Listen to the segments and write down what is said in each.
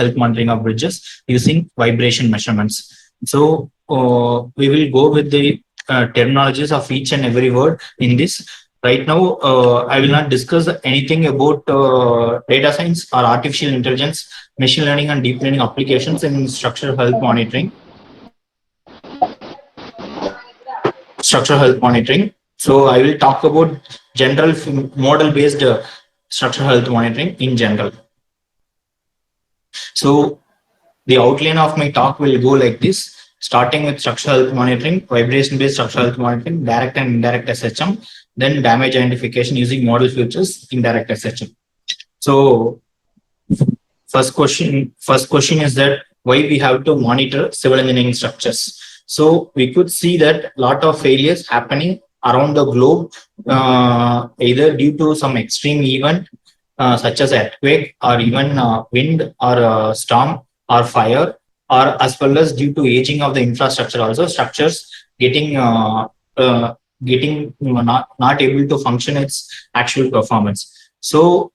health monitoring of bridges using vibration measurements. So we will go with the terminologies of each and every word in this. Right now, I will not discuss anything about data science or artificial intelligence, machine learning and deep learning applications in structural health monitoring. So I will talk about general model-based structural health monitoring in general. So the outline of my talk will go like this, starting with structural health monitoring, vibration-based structural health monitoring, direct and indirect SHM, then damage identification using model features, indirect SHM. So first question is that why we have to monitor civil engineering structures. So we could see that a lot of failures happening around the globe, either due to some extreme event such as earthquake or even wind or storm or fire, or as well as due to aging of the infrastructure. Also, structures getting not able to function its actual performance. So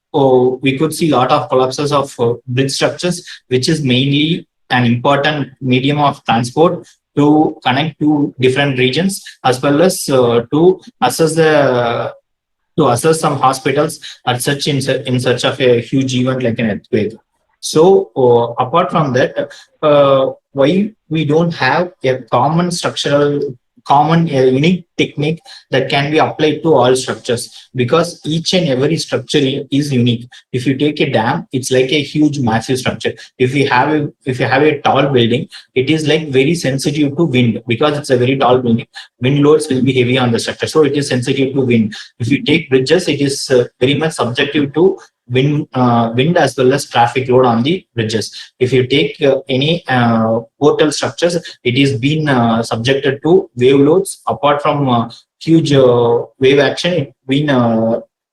we could see a lot of collapses of bridge structures, which is mainly an important medium of transport to connect to different regions, as well as to assess some hospitals at such in such of a huge event like an earthquake. So apart from that, why we don't have a unique technique that can be applied to all structures, because each and every structure is unique. If you take a dam, it's like a huge massive structure. If you have a tall building, it is like very sensitive to wind, because it's a very tall building. Wind loads will be heavy on the structure, so it is sensitive to wind. If you take bridges, it is very much subjective to wind as well as traffic load on the bridges. If you take any portal structures, it is been subjected to wave loads. Apart from huge wave action, it been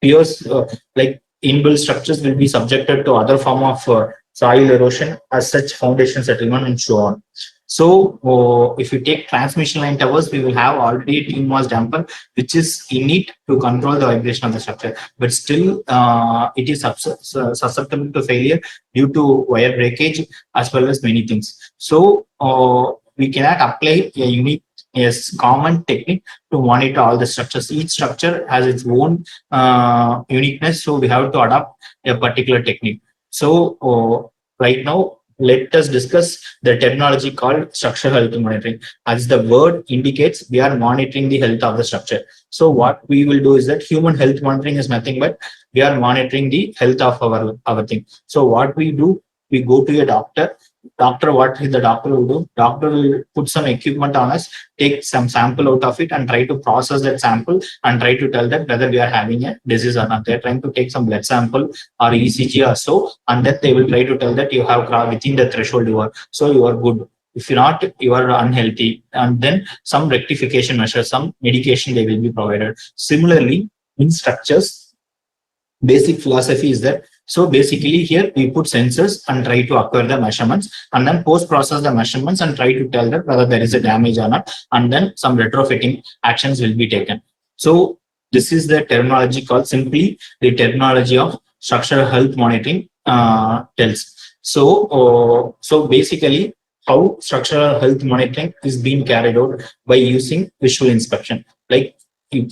piers like inbuilt structures will be subjected to other form of soil erosion, as such foundation settlement and so on. So if you take transmission line towers, we will have already a TMOS damper, which is innate to control the vibration of the structure, but still it is susceptible to failure due to wire breakage as well as many things. So we cannot apply a unique common technique to monitor all the structures. Each structure has its own uniqueness, so we have to adopt a particular technique. So right now, let us discuss the terminology called structural health monitoring. As the word indicates, we are monitoring the health of the structure. So what we will do is that human health monitoring is nothing but we are monitoring the health of our thing. So what we do, we go to a doctor. What the doctor will do? Doctor will put some equipment on us, take some sample out of it, and try to process that sample and try to tell that whether we are having a disease or not. They're trying to take some blood sample or ECG or so, and then they will try to tell that you have within the threshold you are good. If you're not, you are unhealthy, and then some rectification measures, some medication they will be provided. Similarly, in structures, basic philosophy is that, so basically here we put sensors and try to acquire the measurements, and then post process the measurements and try to tell that whether there is a damage or not, and then some retrofitting actions will be taken. So this is the terminology called, simply the terminology of structural health monitoring tells. So basically how structural health monitoring is being carried out by using visual inspection. Like you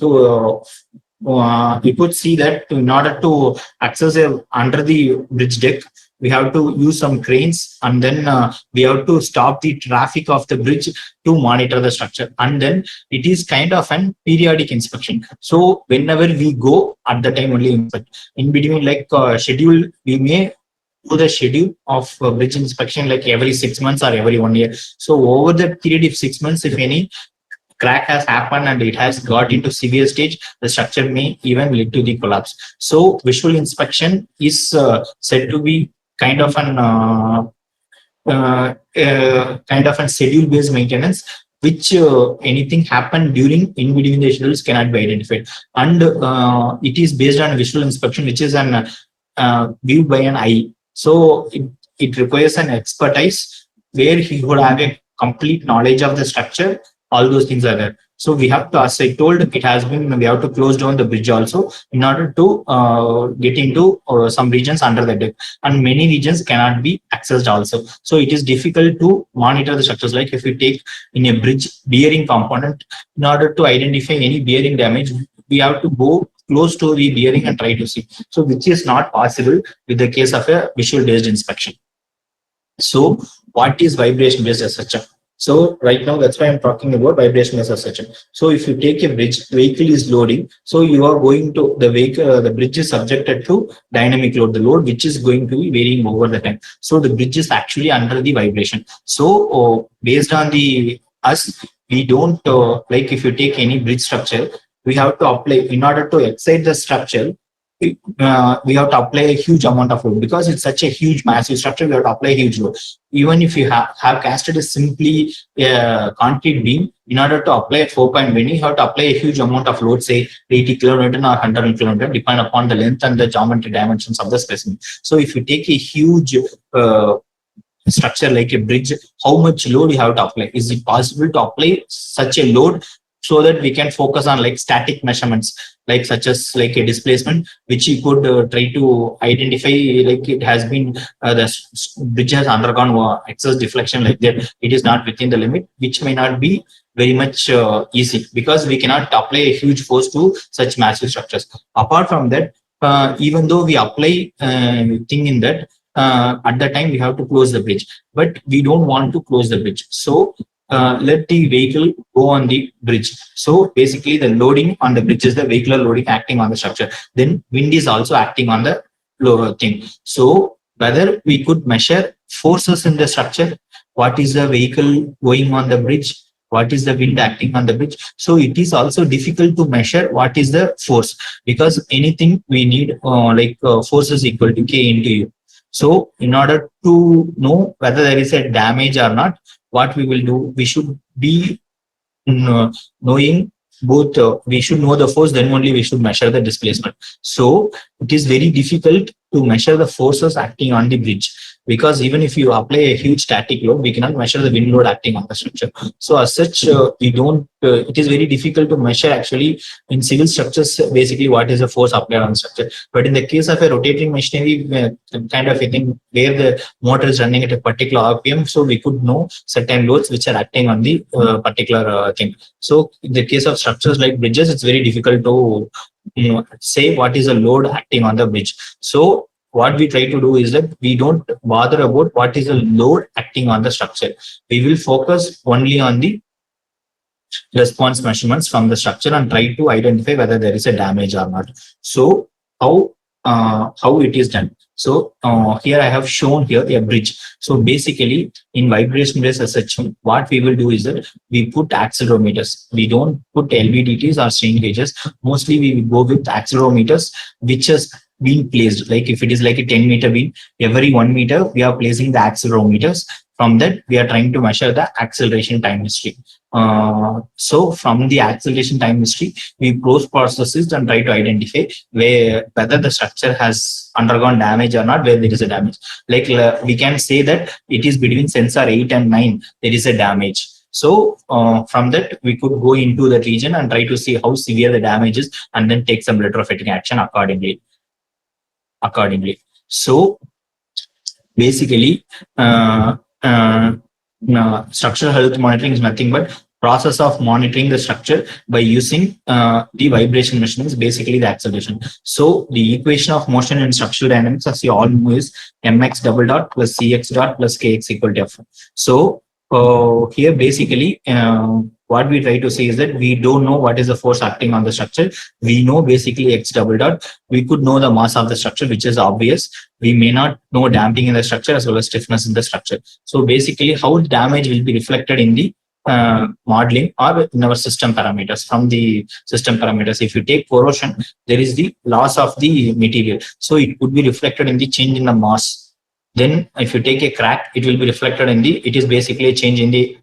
could see that in order to access under the bridge deck, we have to use some cranes, and then we have to stop the traffic of the bridge to monitor the structure, and then it is kind of an periodic inspection. So whenever we go, at the time only inspect. In between, like schedule, we may do the schedule of bridge inspection like every 6 months or every 1 year. So over the period of 6 months, if any crack has happened and it has got into severe stage, the structure may even lead to the collapse. So visual inspection is said to be kind of an schedule based maintenance, which anything happened during in between the schedules cannot be identified, and it is based on visual inspection, which is an viewed by an eye. So it requires an expertise where he would have a complete knowledge of the structure. All those things are there. So we have to, as I told, it has been, we have to close down the bridge also in order to get into some regions under the deck, and many regions cannot be accessed also. So it is difficult to monitor the structures. Like if we take in a bridge bearing component, in order to identify any bearing damage, we have to go close to the bearing and try to see. So which is not possible with the case of a visual based inspection. So what is vibration based assumption? So right now, that's why I'm talking about vibration based assumption. So if you take a bridge, vehicle is loading, so you are going to the vehicle, the bridge is subjected to dynamic load, the load which is going to be varying over the time. So the bridge is actually under the vibration. So based on the us, we don't like if you take any bridge structure, we have to apply in order to excite the structure. We have to apply a huge amount of load because it's such a huge massive structure. We have to apply a huge load. Even if you have casted a simply concrete beam, in order to apply a 4-point bending, you have to apply a huge amount of load, say 80 kilonewton or 100 kilonewton, depending upon the length and the geometry dimensions of the specimen. So if you take a huge structure like a bridge, how much load you have to apply? Is it possible to apply such a load so that we can focus on like static measurements, like such as like a displacement, which you could try to identify, like it has been the bridge has undergone excess deflection, like that it is not within the limit, which may not be very much easy because we cannot apply a huge force to such massive structures. Apart from that, even though we apply thing in that, at the time we have to close the bridge, but we don't want to close the bridge. So let the vehicle go on the bridge. So basically the loading on the bridge is the vehicular loading acting on the structure. Then wind is also acting on the lower thing. So whether we could measure forces in the structure, what is the vehicle going on the bridge, what is the wind acting on the bridge. So it is also difficult to measure what is the force, because anything we need force is equal to K into U. So in order to know whether there is a damage or not, what we will do, we should be knowing both. We should know the force, then only we should measure the displacement. So it is very difficult to measure the forces acting on the bridge, because even if you apply a huge static load, we cannot measure the wind load acting on the structure. So as such, we don't, it is very difficult to measure actually in civil structures, basically what is the force applied on the structure. But in the case of a rotating machinery, kind of a thing where the motor is running at a particular RPM, so we could know certain loads which are acting on the particular thing. So in the case of structures like bridges, it's very difficult to say what is a load acting on the bridge. So what we try to do is that we don't bother about what is a load acting on the structure. We will focus only on the response measurements from the structure and try to identify whether there is a damage or not. So how it is done. So here I have shown here a bridge. So basically in vibration based assessment, what we will do is that we put accelerometers. We don't put LVDTs or strain gauges. Mostly we will go with accelerometers, which has been placed. Like if it is like a 10-meter beam, every 1 meter we are placing the accelerometers. From that, we are trying to measure the acceleration time history. So from the acceleration time history, we process it and try to identify whether the structure has undergone damage or not, where there is a damage. Like we can say that it is between sensor 8 and 9, there is a damage. So from that, we could go into the region and try to see how severe the damage is, and then take some retrofitting action accordingly. So basically, structural health monitoring is nothing but process of monitoring the structure by using the vibration measurements, basically the acceleration. So the equation of motion in structural dynamics, as you all know, is mx double dot plus cx dot plus kx equal to f. So here basically what we try to say is that we don't know what is the force acting on the structure. We know basically x double dot. We could know the mass of the structure, which is obvious. We may not know damping in the structure as well as stiffness in the structure. So basically how the damage will be reflected in the modeling or in our system parameters. From the system parameters, if you take corrosion, there is the loss of the material. So it could be reflected in the change in the mass. Then if you take a crack, it will be reflected in the, it is basically a change in the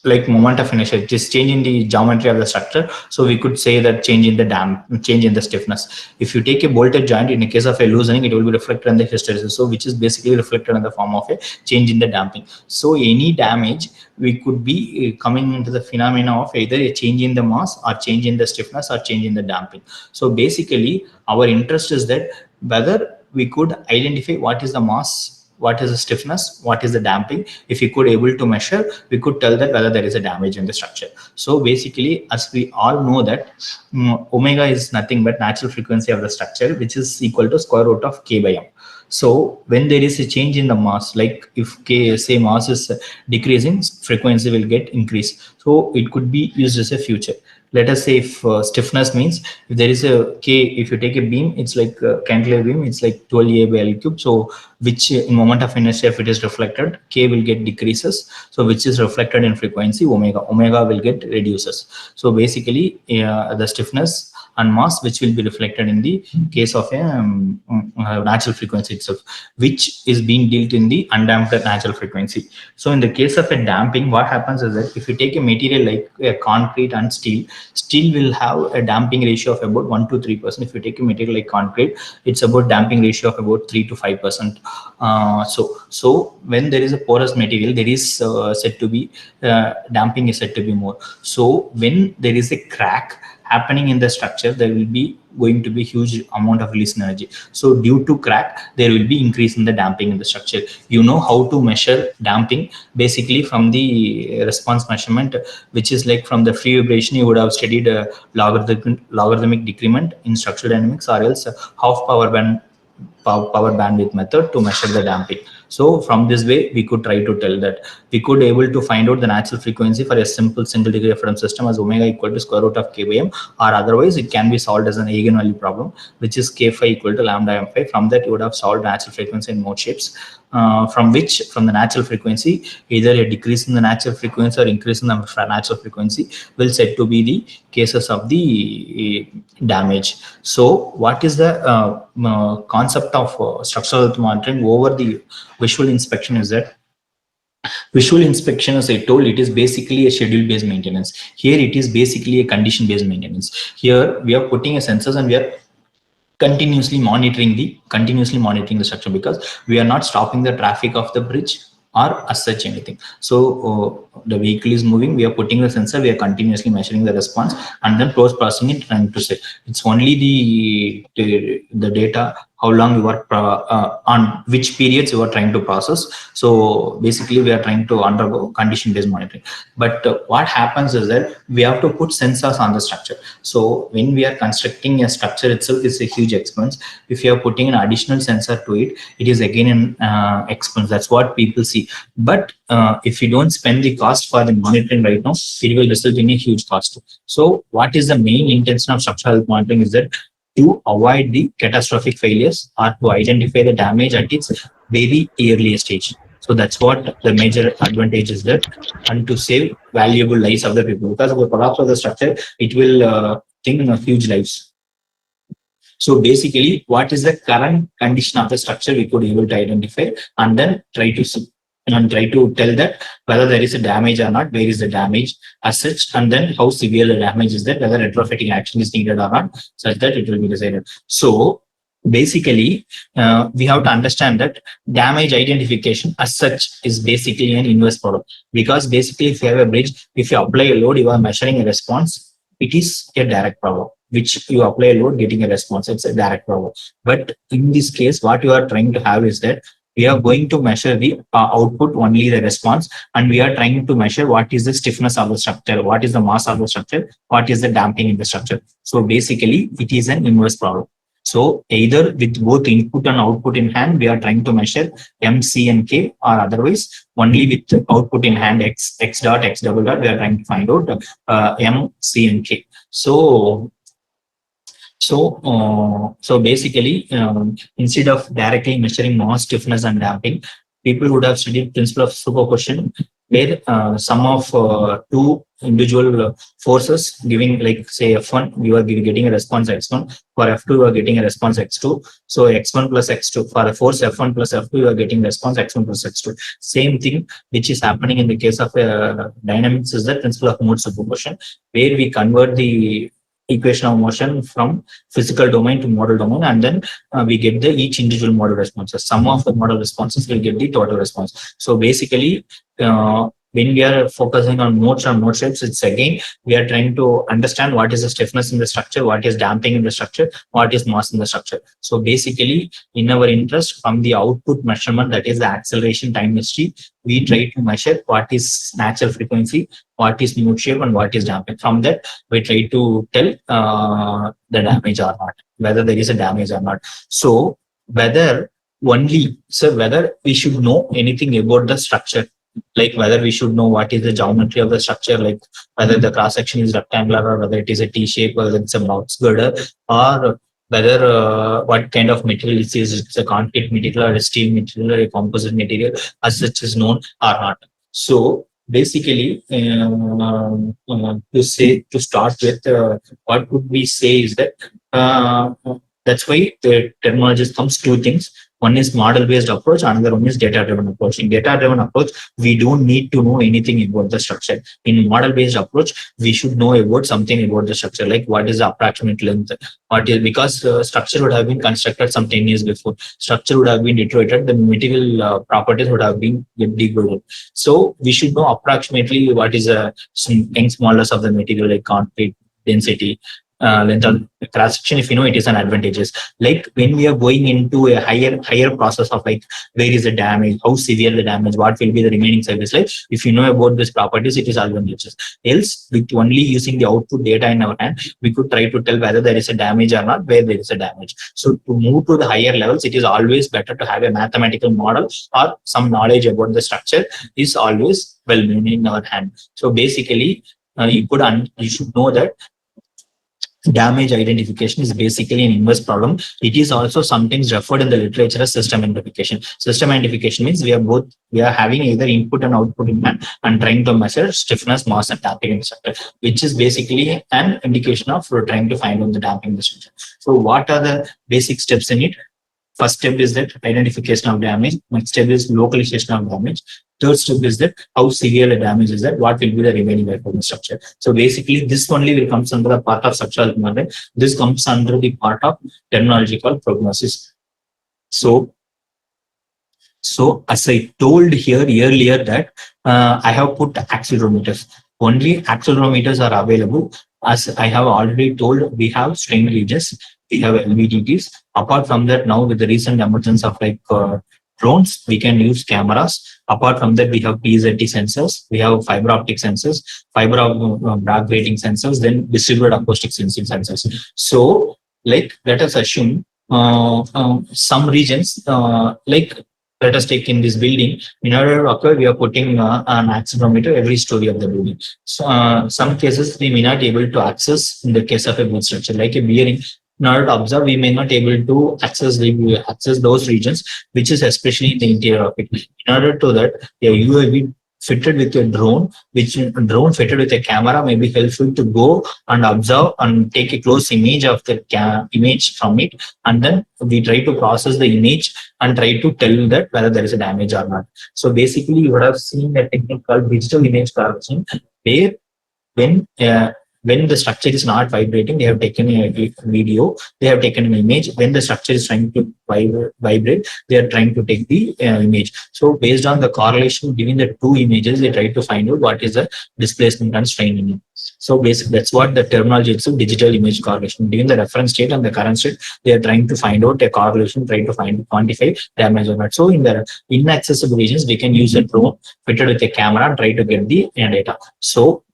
like moment of inertia, it is change in the geometry of the structure. So we could say that change in the stiffness. If you take a bolted joint, in the case of a loosening, it will be reflected on the hysteresis, so which is basically reflected in the form of a change in the damping. So any damage, we could be coming into the phenomena of either a change in the mass or change in the stiffness or change in the damping. So basically our interest is that whether we could identify what is the mass, what is the stiffness, what is the damping. If we could able to measure, we could tell that whether there is a damage in the structure. So basically, as we all know that omega is nothing but natural frequency of the structure, which is equal to square root of k by m. So when there is a change in the mass, like if k, say mass is decreasing, frequency will get increased. So it could be used as a future. Let us say if stiffness means, if there is a k, if you take a beam, it's like a cantilever beam, it's like 12a by l cube. So which in moment of inertia, if it is reflected, k will get decreases. So which is reflected in frequency omega will get reduces. So basically the stiffness and mass, which will be reflected in the case of a natural frequency itself, which is being dealt in the undamped natural frequency. So in the case of a damping, what happens is that if you take a material like concrete and steel will have a damping ratio of about 1 to 3%. If you take a material like concrete, it's about damping ratio of about 3 to 5%. So when there is a porous material, there is said to be damping is said to be more. So when there is a crack happening in the structure, there will be going to be huge amount of release energy. So due to crack, there will be increase in the damping in the structure. You know how to measure damping basically from the response measurement, which is like from the free vibration. You would have studied logarithmic decrement in structural dynamics, or else half power bandwidth method to measure the damping. So from this way, we could try to tell that we could able to find out the natural frequency for a simple single degree of freedom system as omega equal to square root of k by m, or otherwise it can be solved as an eigenvalue problem, which is k phi equal to lambda m phi. From that, you would have solved natural frequency in mode shapes, from the natural frequency, either a decrease in the natural frequency or increase in the natural frequency will said to be the cases of the damage. So what is the concept of structural health monitoring over the visual inspection is that visual inspection, as I told, it is basically a schedule based maintenance. Here it is basically a condition based maintenance. Here we are putting a sensors and we are continuously monitoring the structure, because we are not stopping the traffic of the bridge or as such anything. So the vehicle is moving, we are putting the sensor, we are continuously measuring the response, and then post processing it, trying to say it's only the data, how long you are on which periods you are trying to process. So basically we are trying to undergo condition based monitoring. But what happens is that we have to put sensors on the structure. So when we are constructing a structure itself, is a huge expense. If you are putting an additional sensor to it, it is again an expense. That's what people see. But if you don't spend the cost for the monitoring right now, it will result in a huge cost. So what is the main intention of structural health monitoring is that to avoid the catastrophic failures or to identify the damage at its very early stage. So that's what the major advantage is there, and to save valuable lives of the people, because of the collapse of the structure, it will think huge lives. So basically, what is the current condition of the structure we could able to identify, and then try to see and try to tell that whether there is a damage or not, where is the damage as such, and then how severe the damage is, that whether retrofitting action is needed or not, such that it will be decided. So basically, we have to understand that damage identification as such is basically an inverse problem, because basically if you have a bridge, if you apply a load, you are measuring a response, it is a direct problem. Which you apply a load, getting a response, it's a direct problem. But in this case, what you are trying to have is that we are going to measure the output, only the response, and we are trying to measure what is the stiffness of the structure, what is the mass of the structure, what is the damping in the structure. So basically, it is an inverse problem. So either with both input and output in hand, we are trying to measure M, C, and K, or otherwise only with output in hand, X dot, X double dot, we are trying to find out M, C, and K. So basically, instead of directly measuring mass, stiffness, and damping, people would have studied principle of superposition, where sum of two individual forces giving, like say F1, you are getting a response x1, for F2 you are getting a response x2. So x1 plus x2, for a force F1 plus F2 you are getting response x1 plus x2. Same thing which is happening in the case of dynamics is the principle of mode superposition, where we convert the equation of motion from physical domain to model domain, and then we get the each individual model responses. Sum of the model responses will get the total response. So basically, when we are focusing on modes or mode shapes, it's again we are trying to understand what is the stiffness in the structure, what is damping in the structure, what is mass in the structure. So basically, in our interest, from the output measurement, that is the acceleration time history, we try to measure what is natural frequency, what is mode shape, and what is damping. From that, we try to tell the damage or not, whether there is a damage or not. So whether we should know anything about the structure, like whether we should know what is the geometry of the structure, like whether the cross section is rectangular or whether it is a T shape, whether it's a box girder, or whether what kind of material it is, it's a concrete material or a steel material or a composite material as such is known or not. So basically, to start with, what could we say is that uh, that's why the terminologies comes two things. One is model based approach, another one is data driven approach. In data driven approach, we don't need to know anything about the structure. In model based approach, we should know about something about the structure, like what is the approximate length, what is, because structure would have been constructed some 10 years before, structure would have been deteriorated, the material properties would have been degraded. So we should know approximately what is the smallness of the material, like concrete density, length of cross section. If you know, it is an advantageous. Like when we are going into a higher process of like where is the damage, how severe the damage, what will be the remaining service life, if you know about these properties, it is advantageous. Else, with only using the output data in our hand, we could try to tell whether there is a damage or not, where there is a damage. So to move to the higher levels, it is always better to have a mathematical model or some knowledge about the structure is always well known in our hand. So basically, you should know that damage identification is basically an inverse problem. It is also sometimes referred in the literature as system identification. System identification means we are having either input and output in hand and trying to measure stiffness, mass, and damping in the structure, which is basically an indication of we're trying to find out the damping in the structure. So what are the basic steps in it? First step is that identification of damage. Next step is localization of damage. Third step is that how severe the damage is, that what will be the remaining life of the structure. So basically, this only will comes under the part of structural model. This comes under the part of terminology called prognosis. So as I told here earlier that I have put accelerometers. Only accelerometers are available. As I have already told, we have strain gauges, we have LVDTs. Apart from that, now with the recent emergence of like drones, we can use cameras. Apart from that, we have PZT sensors, we have fiber optic sensors, fiber Bragg rating sensors, then distributed acoustic sensing sensors. So, like, let us assume some regions, like let us take in this building, in order to occur, we are putting an accelerometer every story of the building. So, some cases we may not be able to access in the case of a boot structure, like a bearing. In order to observe, we may not be able to access those regions, which is especially in the interior of it. In order to that, a UAV fitted with a drone, which drone fitted with a camera may be helpful to go and observe and take a close image of the image from it, and then we try to process the image and try to tell that whether there is a damage or not. So basically, you would have seen a technique called digital image correction, where when when the structure is not vibrating, they have taken a video, they have taken an image. When the structure is trying to vibrate, they are trying to take the image. So based on the correlation between the two images, they try to find out what is the displacement and strain in it. So basically, that's what the terminology is of digital image correlation. Between the reference state and the current state, they are trying to find out a correlation, trying to quantify damage or not. So in the inaccessible regions, we can use a drone fitted with a camera and try to get the data. So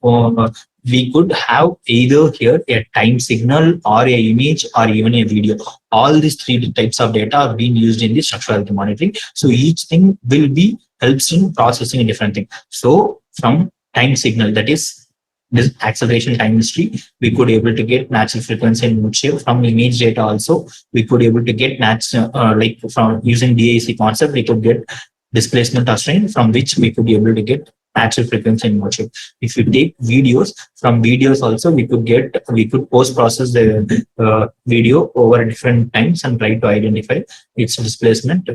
we could have either here a time signal or a image or even a video. All these three types of data are being used in the structural monitoring. So each thing will be helps in processing a different thing. So from time signal, that is this acceleration time history, we could able to get natural frequency and mood shape. From image data also, we could able to get like from using DAC concept, we could get displacement or strain, from which we could be able to get natural frequency in mode shape. If you take videos, from videos also we could post process the video over different times and try to identify its displacement,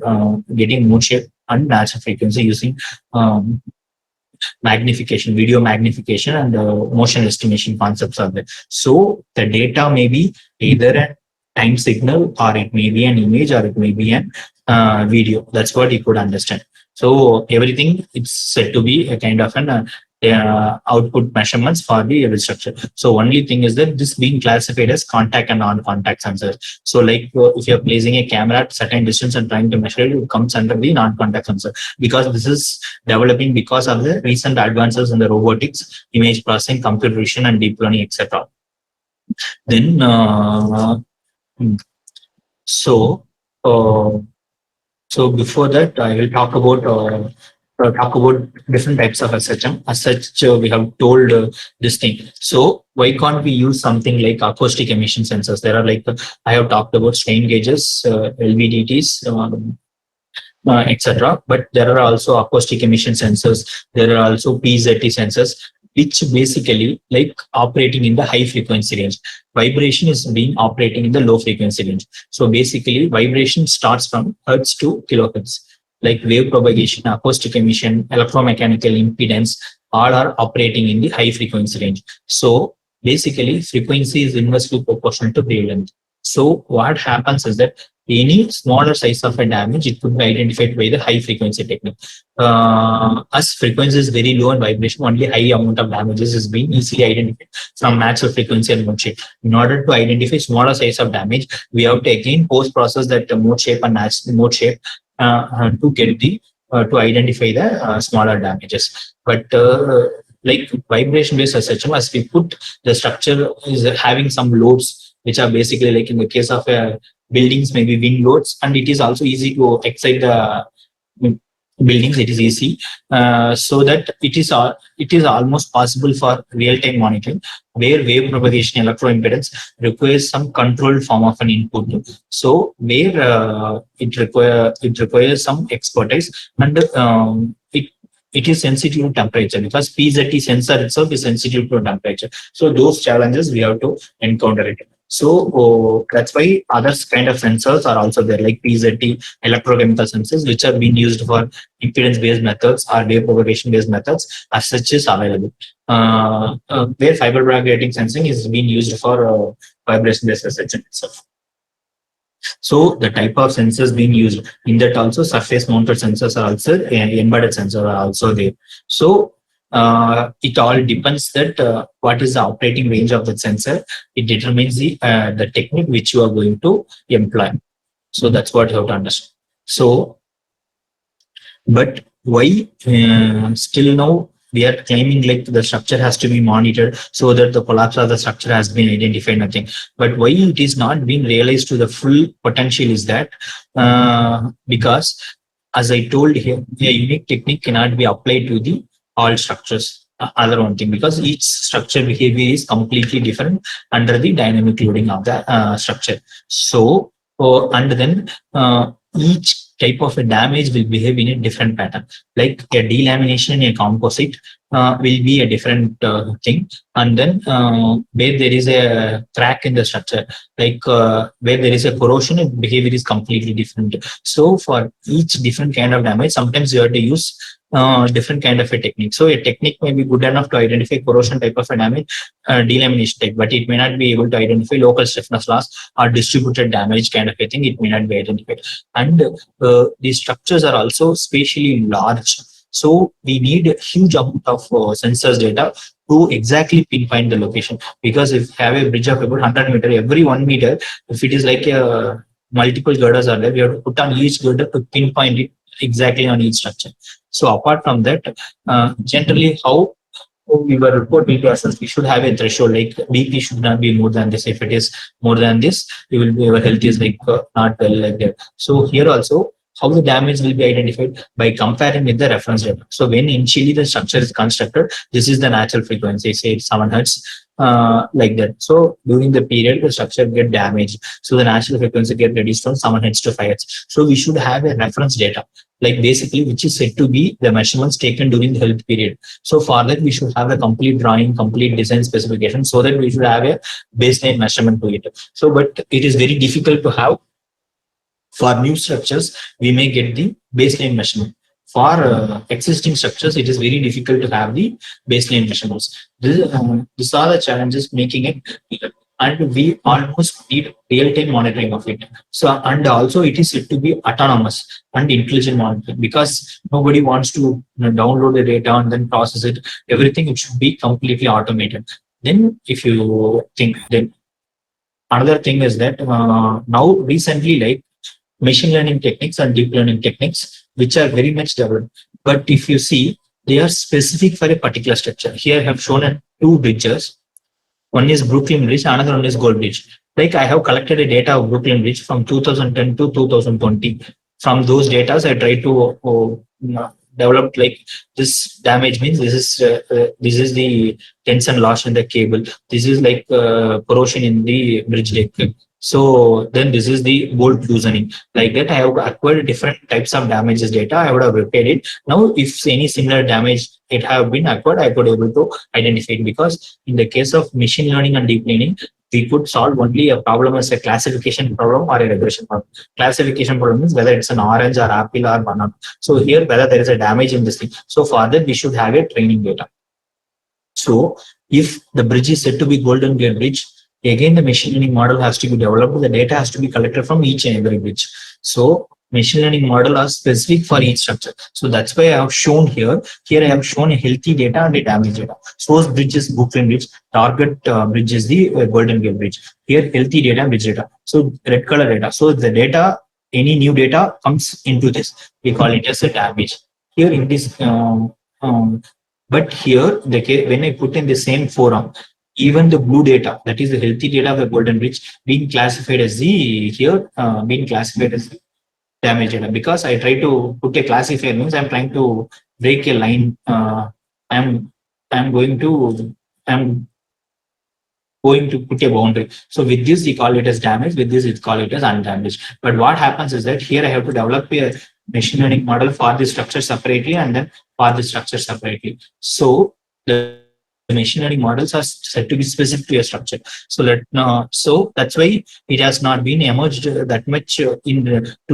getting mode shape and natural frequency using um, magnification, video magnification, and motion estimation concepts are there. So the data may be either a time signal, or it may be an image, or it may be an video. That's what you could understand. So everything it's said to be a kind of an output measurements for the every structure. So only thing is that this being classified as contact and non-contact sensors. So like if you're placing a camera at certain distance and trying to measure it, it comes under the non-contact sensor, because this is developing because of the recent advances in the robotics, image processing, computer vision, and deep learning, etc. Then, hmm, so, uh, so before that, I will talk about different types of SHM. As such, we have told this thing. So why can't we use something like acoustic emission sensors? There are like I have talked about strain gauges, LVDTs, etc. But there are also acoustic emission sensors. There are also PZT sensors, which basically like operating in the high frequency range. Vibration is being operating in the low frequency range. So basically, vibration starts from hertz to kilohertz. Like wave propagation, acoustic emission, electromechanical impedance, all are operating in the high frequency range. So basically, frequency is inversely proportional to wavelength. So what happens is that any smaller size of a damage, it could be identified by the high frequency technique. As frequency is very low and vibration, only high amount of damages is being easily identified from natural frequency and mode shape. In order to identify smaller size of damage, we have to again post process that mode shape and natural mode shape to get the to identify the smaller damages. But like vibration based SHM, as we put, the structure is having some loads, which are basically like in the case of buildings, maybe wind loads, and it is also easy to excite the buildings. It is easy, so that it is almost possible for real time monitoring, where wave propagation electroimpedance requires some controlled form of an input. So where it requires some expertise, and it is sensitive to temperature, because PZT sensor itself is sensitive to temperature. So those challenges we have to encounter it. So that's why other kind of sensors are also there, like PZT, electrochemical sensors, which are being used for impedance-based methods or wave propagation-based methods, as such is available. Where fiber propagating sensing is being used for vibration-based SHM itself. So the type of sensors being used in that also, surface mounted sensors are also, embedded sensors are also there. So it all depends that what is the operating range of the sensor. It determines the technique which you are going to employ. So that's what you have to understand. So, but why still now we are claiming like the structure has to be monitored so that the collapse of the structure has been identified, nothing. But why it is not being realized to the full potential is that because, as I told here, a unique technique cannot be applied to the all structures. Other one thing, because each structure behavior is completely different under the dynamic loading of the structure. So, and then each type of a damage will behave in a different pattern. Like a delamination in a composite will be a different thing, and then where there is a crack in the structure, like where there is a corrosion, behavior is completely different. So for each different kind of damage, sometimes you have to use different kind of a technique. So a technique may be good enough to identify corrosion type of a damage, delamination type, but it may not be able to identify local stiffness loss or distributed damage kind of a thing. It may not be identified. And these structures are also spatially large. So we need a huge amount of sensors data to exactly pinpoint the location. Because if you have a bridge of about 100 meter, every 1 meter, if it is like a multiple girders are there, we have to put on each girder to pinpoint it exactly on each structure. So apart from that, generally how we were report BP assess, we should have a threshold, like BP should not be more than this. If it is more than this, you will be, your health is like not well, like that. So here also, how the damage will be identified by comparing with the reference data. So when initially the structure is constructed, this is the natural frequency, say 7 hertz, like that. So during the period, the structure get damaged. So the natural frequency get reduced from 7 hertz to 5 hertz. So we should have a reference data. like basically which is said to be the measurements taken during the health period. So for that, we should have a complete drawing, complete design specification, so that we should have a baseline measurement to it. So, but it is very difficult to have for new structures. We may get the baseline measurement. For existing structures, it is very difficult to have the baseline measurements. These are the challenges making it, and we almost need real-time monitoring of it. So, and also it is said to be autonomous and intelligent monitoring, because nobody wants to download the data and then process it. Everything it should be completely automated. Then, if you think, then another thing is that now recently, like machine learning techniques and deep learning techniques, which are very much developed. But if you see, they are specific for a particular structure. Here I have shown two bridges. One is Brooklyn Bridge, another one is Gold Bridge. Like I have collected a data of Brooklyn Bridge from 2010 to 2020. From those data, I try to develop like this damage means this is the tension loss in the cable. This is like corrosion in the bridge deck. So then this is the bolt loosening. Like that, I have acquired different types of damages data. I would have repaired it. Now, if any similar damage it have been acquired, I could able to identify it, because in the case of machine learning and deep learning, we could solve only a problem as a classification problem or a regression problem. Classification problem is whether it's an orange or apple or banana. So here, whether there is a damage in this thing. So for that, we should have a training data. So if the bridge is said to be Golden Gate Bridge, again the machine learning model has to be developed. The data has to be collected from each and every bridge. So machine learning model are specific for each structure. So that's why I have shown here. Here I have shown a healthy data and a damaged data. Source bridge is Brooklyn Bridge. Target bridge is the Golden Gate Bridge. Here healthy data and bridge data. So red color data. So the data, any new data comes into this. We call it as a damage. Here in this but here, when I put in the same forum, even the blue data, that is the healthy data of the Golden Bridge, being classified as the being classified as the damage data, because I try to put a classifier means I'm trying to break a line. I'm going to put a boundary. So with this, we call it as damage. With this, we call it as undamaged. But what happens is that here I have to develop a machine learning model for the structure separately and then for the structure separately. So the machine learning models are said to be specific to a structure. So that's why it has not been emerged that much to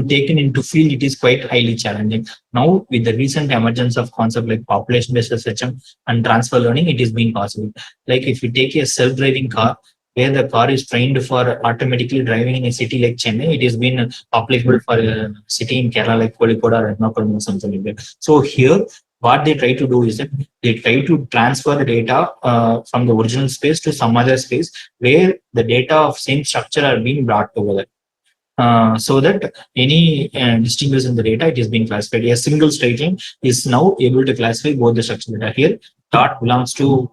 taken into field. It is quite highly challenging. Now with the recent emergence of concept like population-based SHM and transfer learning, it is being possible. Like if you take a self-driving car, where the car is trained for automatically driving in a city like Chennai, it has been applicable for a city in Kerala like Kozhikode or Ernakulam or something like that. So here, what they try to do is that they try to transfer the data from the original space to some other space where the data of same structure are being brought together. So that any distinguish in the data, it is being classified. A single straight line is now able to classify both the structure data. Here, dot belongs to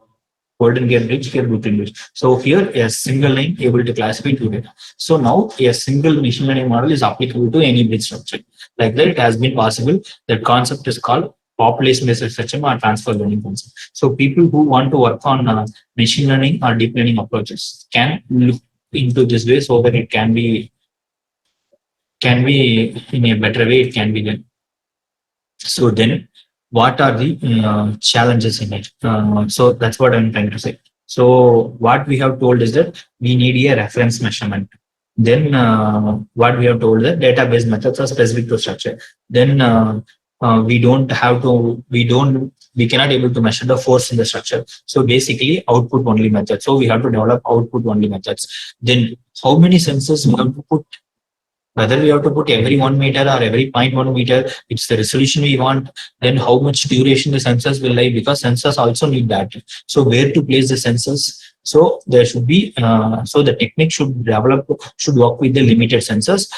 Golden Gate Bridge, here Brooklyn Bridge. So here a single line able to classify two data. So now a single machine learning model is applicable to any bridge structure. Like that, it has been possible. That concept is called population-based SHM or transfer learning concept. So people who want to work on machine learning or deep learning approaches can look into this way, so that it can be in a better way. It can be done. So then, what are the challenges in it? So that's what I'm trying to say. So what we have told is that we need a reference measurement. Then what we have told that database methods are specific to structure. Then we cannot able to measure the force in the structure. So basically output only method. So we have to develop output only methods. Then how many sensors we have to put? Whether we have to put every 1 meter or every 0.1 meter, it's the resolution we want. Then how much duration the sensors will lie, because sensors also need data. So where to place the sensors? So there should be, so the technique should work with the limited sensors.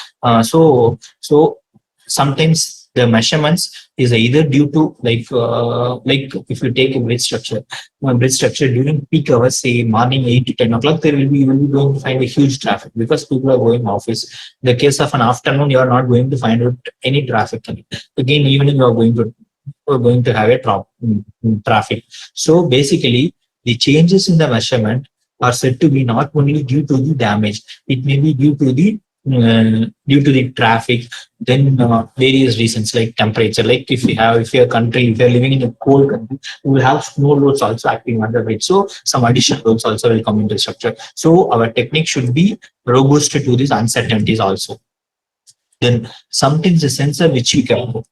So sometimes the measurements is either due to like if you take a bridge structure during peak hours, say morning 8 to 10 o'clock, you will be going to find a huge traffic because people are going office. In the case of an afternoon, you are not going to find out any traffic. Again, evening you are going to have a traffic. So basically, the changes in the measurement are said to be not only due to the damage, it may be due to the due to the traffic, then various reasons like temperature. Like if you're country, if you're living in a cold country, you will have snow loads also acting under it. So some additional loads also will come into the structure. So our technique should be robust to these uncertainties also. Then sometimes the sensor which you can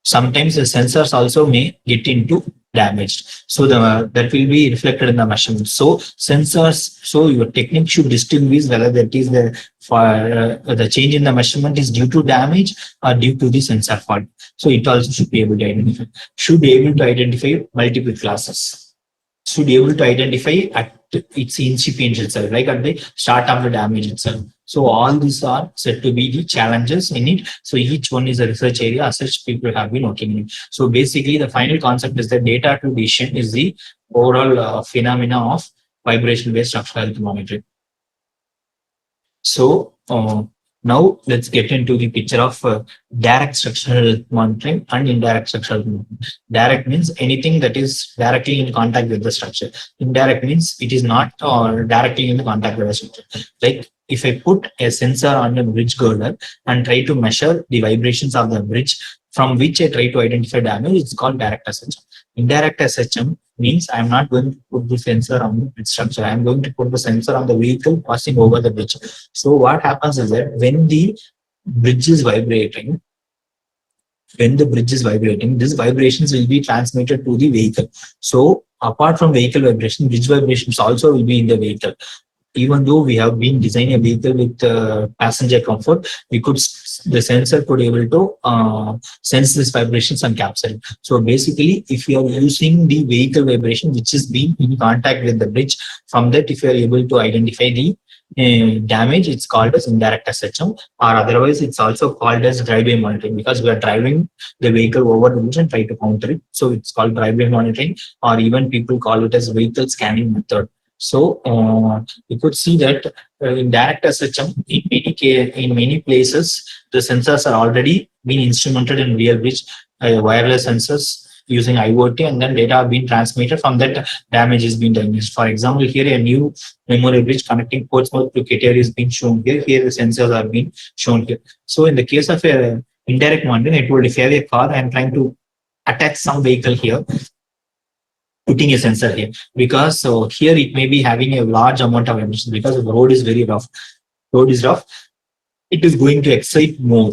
sometimes the sensors also may get into damaged, so that will be reflected in the measurement. So sensors, so your technique should distinguish whether that is the change in the measurement is due to damage or due to the sensor fault. So it also should be able to identify, should be able to identify multiple classes, should be able to identify at its incipient itself, like at the start of the damage itself. So all these are said to be the challenges in it. So each one is a research area as such people have been working in. So basically the final concept is that data to decision is the overall phenomena of vibration based structural health monitoring. So now let's get into the picture of direct structural health monitoring and indirect structural monitoring. Direct means anything that is directly in contact with the structure. Indirect means it is not directly in contact with the structure. Like if I put a sensor on a bridge girder and try to measure the vibrations of the bridge from which I try to identify damage, it's called direct SHM. Indirect SHM means I'm not going to put the sensor on the bridge structure. I'm going to put the sensor on the vehicle passing over the bridge. So what happens is that when the bridge is vibrating, these vibrations will be transmitted to the vehicle. So apart from vehicle vibration, bridge vibrations also will be in the vehicle. Even though we have been designing a vehicle with passenger comfort, the sensor could able to sense these vibrations and capture it. So basically, if you are using the vehicle vibration which is being in contact with the bridge, from that if you are able to identify the damage, it's called as indirect SHM, or otherwise it's also called as drive-by monitoring, because we are driving the vehicle over the bridge and try to counter it. So it's called drive-by monitoring, or even people call it as vehicle scanning method. So you could see that in direct SHM, in many places, the sensors are already been instrumented in real bridge wireless sensors using IoT, and then data have been transmitted. From that, damage is being diagnosed. For example, here a new memory bridge connecting Portsmouth to Kittery is being shown here. Here the sensors are being shown here. So in the case of a indirect monitoring, it will if you have a car and trying to attach some vehicle here, putting a sensor here, because so here it may be having a large amount of emissions because the road is very rough. It is going to excite more,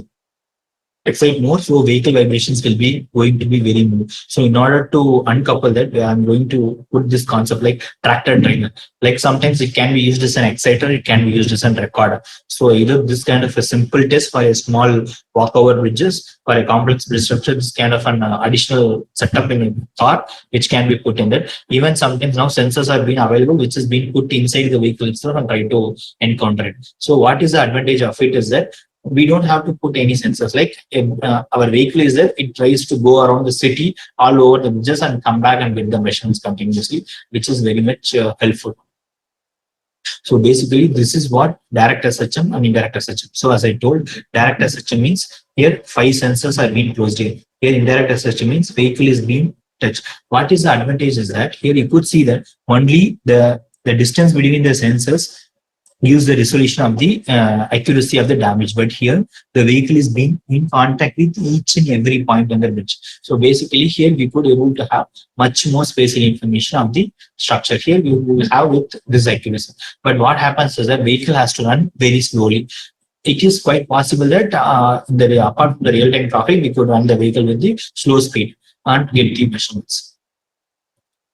so vehicle vibrations will be going to be very more. So in order to uncouple that, I'm going to put this concept like tractor trailer. Like sometimes it can be used as an exciter, it can be used as a recorder. So either this kind of a simple test for a small walkover bridges, for a complex bridge structure, this kind of an additional setup in a car which can be put in that. Even sometimes now sensors are being available which is being put inside the vehicle itself and try to encounter it. So what is the advantage of it is that we don't have to put any sensors. Like our vehicle is there, it tries to go around the city all over the bridges and come back and get the measurements continuously, which is very much helpful. So basically, this is what direct SHM and indirect SHM. So as I told, direct SHM means here 5 sensors are being closed here. Here indirect SHM means vehicle is being touched. What is the advantage is that here you could see that only the distance between the sensors gives the resolution of the accuracy of the damage, but here the vehicle is being in contact with each and every point on the bridge. So basically here we could able to have much more spatial information of the structure. Here we will have with this accuracy, but what happens is that vehicle has to run very slowly. It is quite possible that apart from the real-time traffic, we could run the vehicle with the slow speed and get the measurements.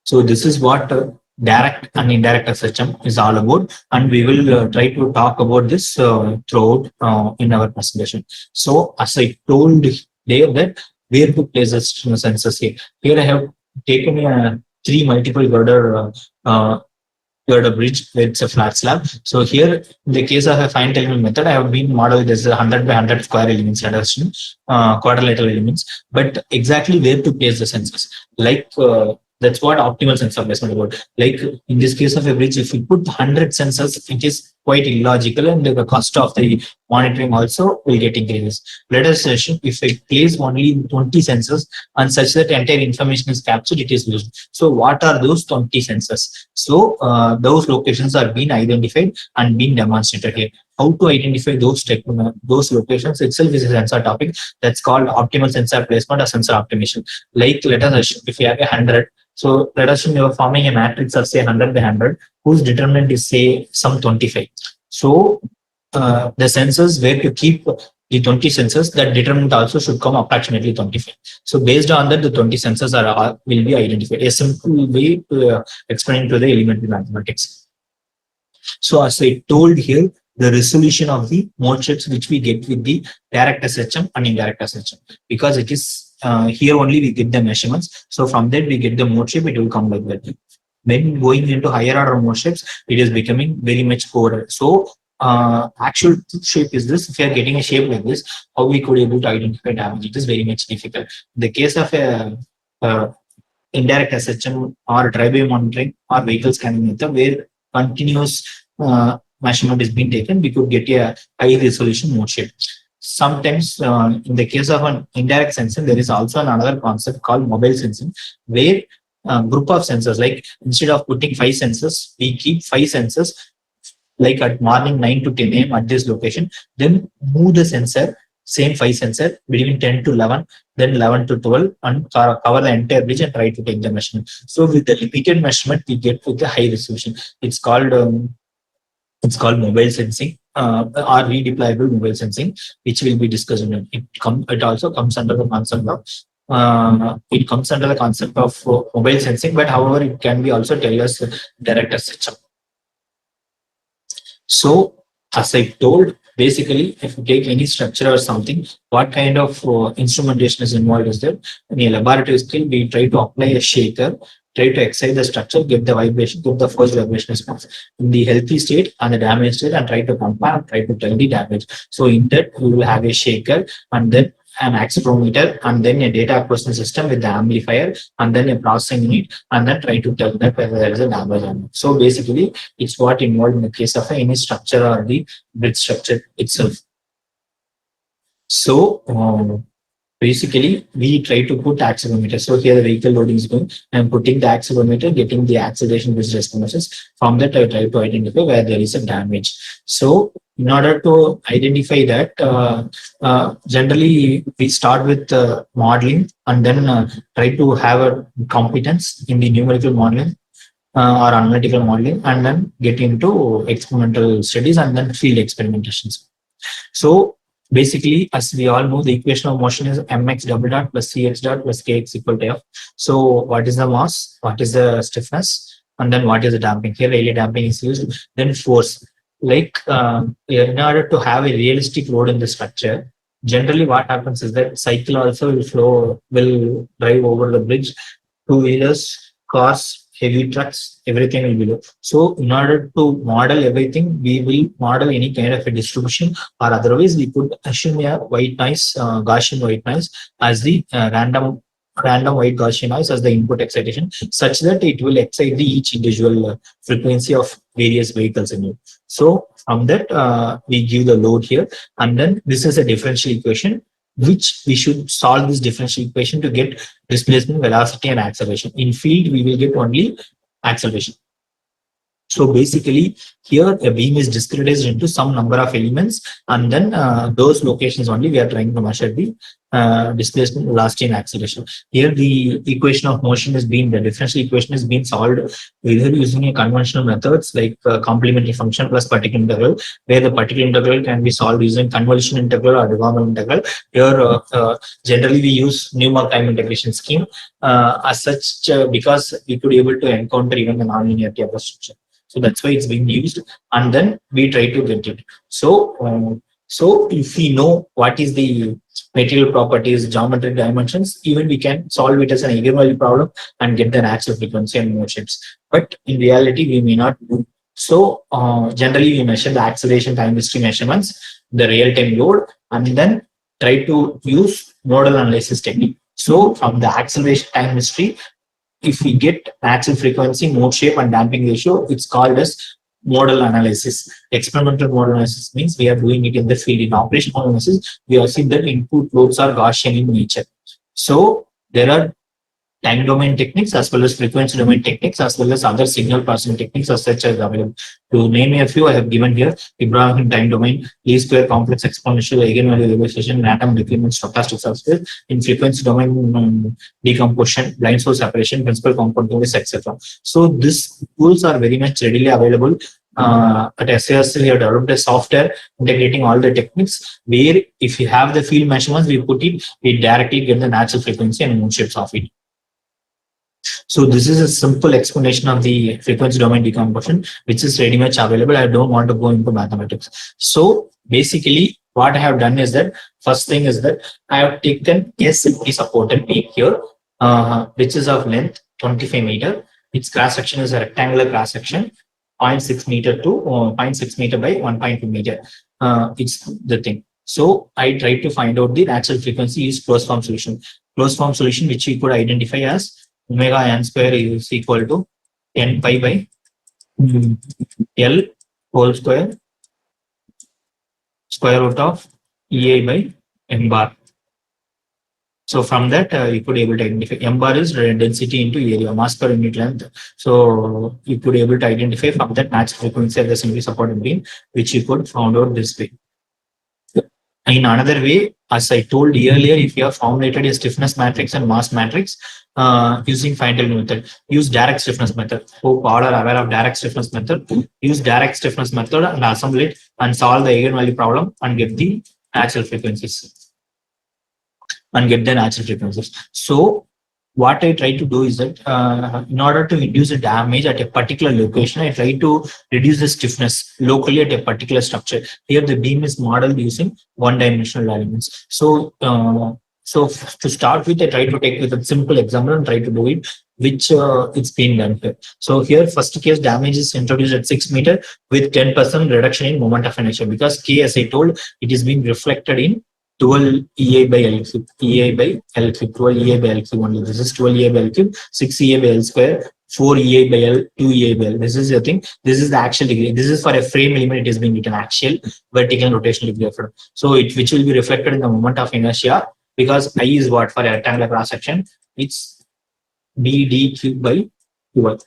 So this is what direct and indirect SHM is all about, and we will try to talk about this throughout in our presentation. So as I told there that where to place the sensors here. Here I have taken a 3 multiple girder bridge where it's a flat slab. So here, in the case of a finite element method, I have been modeled as 100 by 100 square elements, quadrilateral elements. But exactly where to place the sensors, like That's what optimal sensor placement is about. Like in this case of a bridge, if we put 100 sensors, it is quite illogical, and the cost of the monitoring also will get increases. Let us assume if I place only 20 sensors and such that entire information is captured, it is used. So what are those 20 sensors? So those locations are being identified and being demonstrated here. How to identify those locations itself is a sensor topic that's called optimal sensor placement or sensor optimization. Like let us assume if you have 100, so let us assume you are forming a matrix of say 100 by 100, whose determinant is say some 25. So the sensors where to keep the 20 sensors, that determinant also should come approximately 25. So based on that, the 20 sensors will be identified. A simple way to explain to the elementary mathematics. So as I told here, the resolution of the mode shapes which we get with the direct SHM and indirect SHM, because it is here only we get the measurements. So from that we get the mode shape, it will come like that. When going into higher order mode shapes, it is becoming very much poorer. So actual shape is this. If you are getting a shape like this, how we could able to identify damage? It is very much difficult. In the case of a indirect SHM or drive-by monitoring or vehicle scanning method, where continuous measurement is being taken, we could get a high resolution mode shape. Sometimes in the case of an indirect sensing, there is also another concept called mobile sensing, where group of sensors, like instead of putting 5 sensors, we keep 5 sensors like at morning 9 to 10 a.m. at this location, then move the sensor, same 5 sensor between 10 to 11, then 11 to 12, and cover the entire bridge and try to take the measurement. So with the limited measurement, we get with the high resolution. It's called mobile sensing or redeployable mobile sensing, which will be discussed. It also comes under the concept of mobile sensing, but however, it can be also tell us direct SHM. So as I told, basically, if you take any structure or something, what kind of instrumentation is involved is that in a laboratory scale, we try to apply a shaker, try to excite the structure, get the vibration, get the first vibration response in the healthy state and the damaged state, and try to compare and try to tell the damage. So in that, we will have a shaker and then an accelerometer and then a data acquisition system with the amplifier and then a processing unit, and then try to tell that whether there is a damage or not. So basically, it's what involved in the case of any structure or the bridge structure itself. So basically, we try to put accelerometer. So here the vehicle loading is going. I'm putting the accelerometer, getting the acceleration with estimations. From that, I try to identify where there is a damage. So in order to identify that, generally we start with modeling and then try to have a competence in the numerical modeling or analytical modeling, and then get into experimental studies and then field experimentations. So basically, as we all know, the equation of motion is mx double dot plus cx dot plus kx equal to f. So what is the mass? What is the stiffness? And then what is the damping? Here, Rayleigh damping is used. Then force. Like in order to have a realistic load in the structure, generally what happens is that cycle also will drive over the bridge. Two-wheelers, cars, heavy trucks, everything will be low. So in order to model everything, we will model any kind of a distribution, or otherwise we could assume a white noise, Gaussian white noise as the random white Gaussian noise as the input excitation, such that it will excite the each individual frequency of various vehicles in it. So from that, we give the load here, and then this is a differential equation, which we should solve this differential equation to get displacement, velocity, and acceleration. In field, we will get only acceleration. So basically, here a beam is discretized into some number of elements, and then those locations only we are trying to measure the displacement, velocity, and acceleration. Here, the equation of motion is being, the differential equation is being solved either using a conventional methods like complementary function plus particular integral, where the particular integral can be solved using convolution integral or de Morgan integral. Here, generally we use Newmark time integration scheme as such, because we could be able to encounter even the nonlinearity of the structure. So that's why it's being used, and then we try to get it. So if we know what is the material properties, geometric dimensions, even we can solve it as an eigenvalue problem and get the natural frequency and mode shapes. But in reality, we may not do. So generally, we measure the acceleration time history measurements, the real-time load, and then try to use nodal analysis technique. So from the acceleration time history, if we get natural frequency, mode shape, and damping ratio, it's called as model analysis. Experimental model analysis means we are doing it in the field. In operational analysis, we are seeing that input loads are Gaussian in nature. So there are time domain techniques as well as frequency domain techniques as well as other signal processing techniques as such as available. To name a few, I have given here: Ibrahim time domain, least square complex exponential eigenvalue evaluation, random decrement, stochastic subspace. In frequency domain, decomposition, blind source separation, principal component noise, etc. So these tools are very much readily available. At SASL, we have developed a software integrating all the techniques where if you have the field measurements, we put it, we directly get the natural frequency and mode shapes of it. So this is a simple explanation of the frequency domain decomposition, which is very much available. I don't want to go into mathematics. So basically, what I have done is that first thing is that I have taken a simply supported beam here, which is of length 25 meter. Its cross section is a rectangular cross section, 0.6 meter to 0.6 meter by 1.2 meter. It's the thing. So I tried to find out the natural frequency is closed form solution. Closed form solution, which we could identify as omega n square is equal to n pi by L whole square root of EA by m bar. So from that, you could able to identify m bar is density into area, mass per unit length. So you could able to identify from that natural frequency of the simply supported beam, which you could found out this way. In another way, as I told earlier, if you have formulated a stiffness matrix and mass matrix using Feinstein method, use direct stiffness method. Hope all are aware of direct stiffness method. Use direct stiffness method and assemble it and solve the eigenvalue problem and get the natural frequencies. So what I try to do is that in order to induce a damage at a particular location, I try to reduce the stiffness locally at a particular structure. Here the beam is modeled using one-dimensional elements. So to start with, I try to take with a simple example and try to do it, which it's being done here. So here, first case, damage is introduced at 6 meter with 10% reduction in moment of inertia, because K, as I told, it is being reflected in 12 EA by L cube, 12 EA by L cube only. This is 12 EA by L cube, 6 EA by L square, 4 EA by L, 2 EA by L. This is the thing. This is the axial degree. This is for a frame element. It is being written axial, vertical, and rotational degree of freedom. So which will be reflected in the moment of inertia, because I is what for a rectangular cross section. It's BD cube by QL.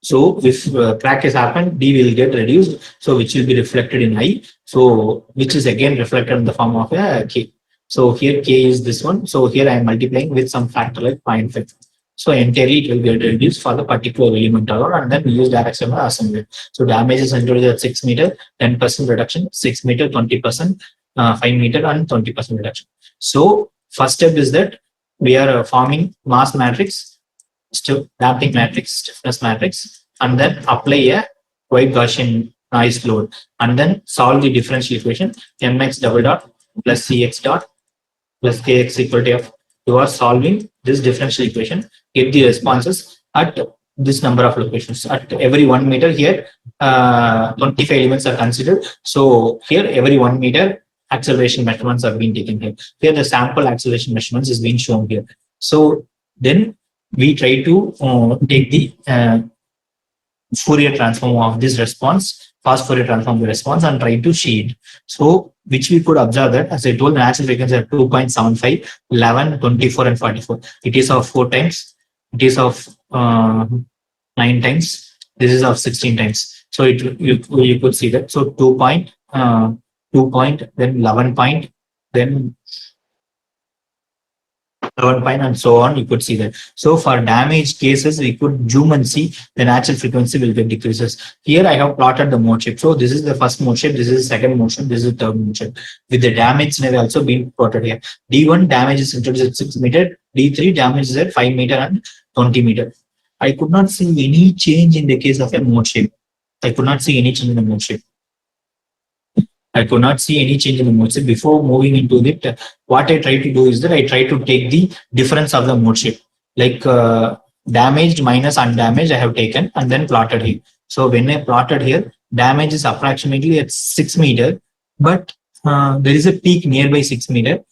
So if crack has happened, D will get reduced, so which will be reflected in I, so which is again reflected in the form of a K. So here K is this one. So here I am multiplying with some factor like 0.5. So entirely it will get reduced for the particular element and then we use direct stiffness assembly. So damage is introduced at 6 meter, 10% reduction, 6 meter, 20%, 5 meter and 20% reduction. So first step is that we are forming mass matrix, damping matrix, stiffness matrix, and then apply a wide Gaussian noise load, and then solve the differential equation mx double dot plus cx dot plus kx equal to f. You are solving this differential equation, get the responses at this number of locations. At every 1 meter here, 25 elements are considered. So here every 1 meter acceleration measurements are being taken here. Here the sample acceleration measurements is being shown here. So then we try to take the Fourier transform of this response, fast Fourier transform of the response, and try to see it. So which we could observe that, as I told, the natural frequency are 2.75, 11, 24, and 44. It is of 4 times. It is of 9 times. This is of 16 times. So you could see that. So 2 point, then 11 point, then 11 point, and so on. You could see that. So for damaged cases, we could zoom and see the natural frequency will get decreases. Here I have plotted the mode shape. So this is the first mode shape, this is the second mode shape, this is the third mode shape. With the damage scenario also being plotted here. D1 damage is introduced at 6 meter, D3 damage is at 5 meter and 20 meter. I could not see any change in the case of a mode shape. I could not see any change in the mode shape. I could not see any change in the mode shape. Before moving into it, what I try to do is that I try to take the difference of the mode shape, like damaged minus undamaged I have taken and then plotted here. So when I plotted here, damage is approximately at 6 meter, but there is a peak nearby 6 meter,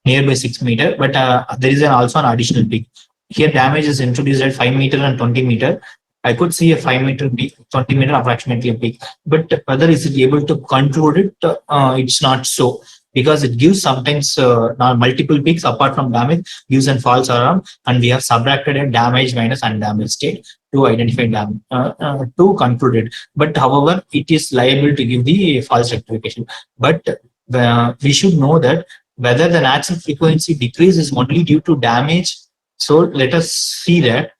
but there is also an additional peak. here damage is introduced at 5 meter and 20 meter. I could see a 5 meter peak, 20 meter approximately a peak, but whether is it able to control it, it's not so, because it gives sometimes now multiple peaks apart from damage, gives and falls around, and we have subtracted a damage minus undamaged state to identify damage, to conclude it. But however, it is liable to give the false rectification. But we should know that whether the natural frequency decrease is only due to damage. So let us see that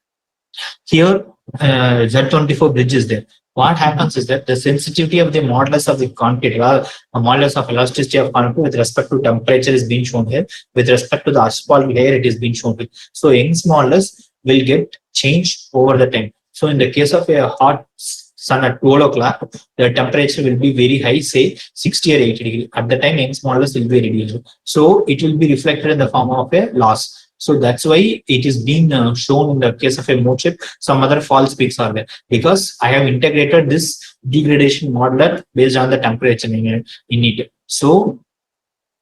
here Z24 bridge is there. What happens is that the sensitivity of the modulus of the concrete, a modulus of elasticity of concrete with respect to temperature is being shown here. With respect to the asphalt layer, it is being shown here. So Young's modulus will get changed over the time. So in the case of a hot sun at 12 o'clock, the temperature will be very high, say 60 or 80 degrees. At the time, Young's modulus will be reduced. So it will be reflected in the form of a loss. So that's why it is being shown in the case of a mode shape. Some other false peaks are there because I have integrated this degradation modeler based on the temperature in it. So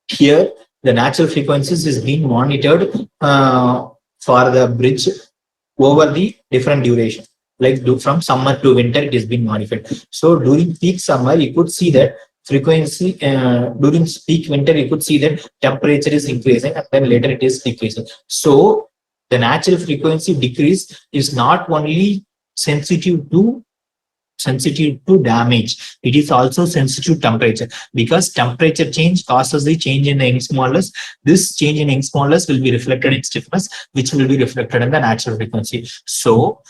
here the natural frequencies is being monitored for the bridge over the different duration. Like from summer to winter, it is being modified. So during peak summer, you could see that frequency during peak winter, you could see that temperature is increasing and then later it is decreasing. So the natural frequency decrease is not only sensitive to damage, it is also sensitive to temperature, because temperature change causes the change in the Young's modulus. This change in Young's modulus will be reflected in stiffness, which will be reflected in the natural frequency. So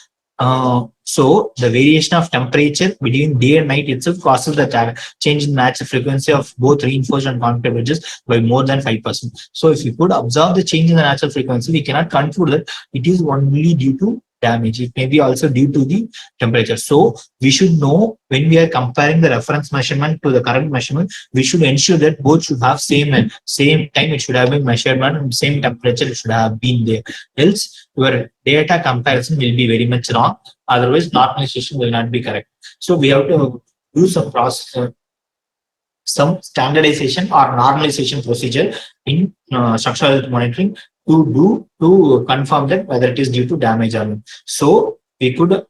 so the variation of temperature between day and night itself causes the change in natural frequency of both reinforced and concrete bridges by more than 5%. So if you could observe the change in the natural frequency, we cannot conclude that it is only due to damage. It may be also due to the temperature. So we should know when we are comparing the reference measurement to the current measurement, we should ensure that both should have same time. It should have been measured and same temperature it should have been there. Else your data comparison will be very much wrong. Otherwise, normalization will not be correct. So we have to do some process, some standardization or normalization procedure in structural health monitoring to confirm that whether it is due to damage or not. So we could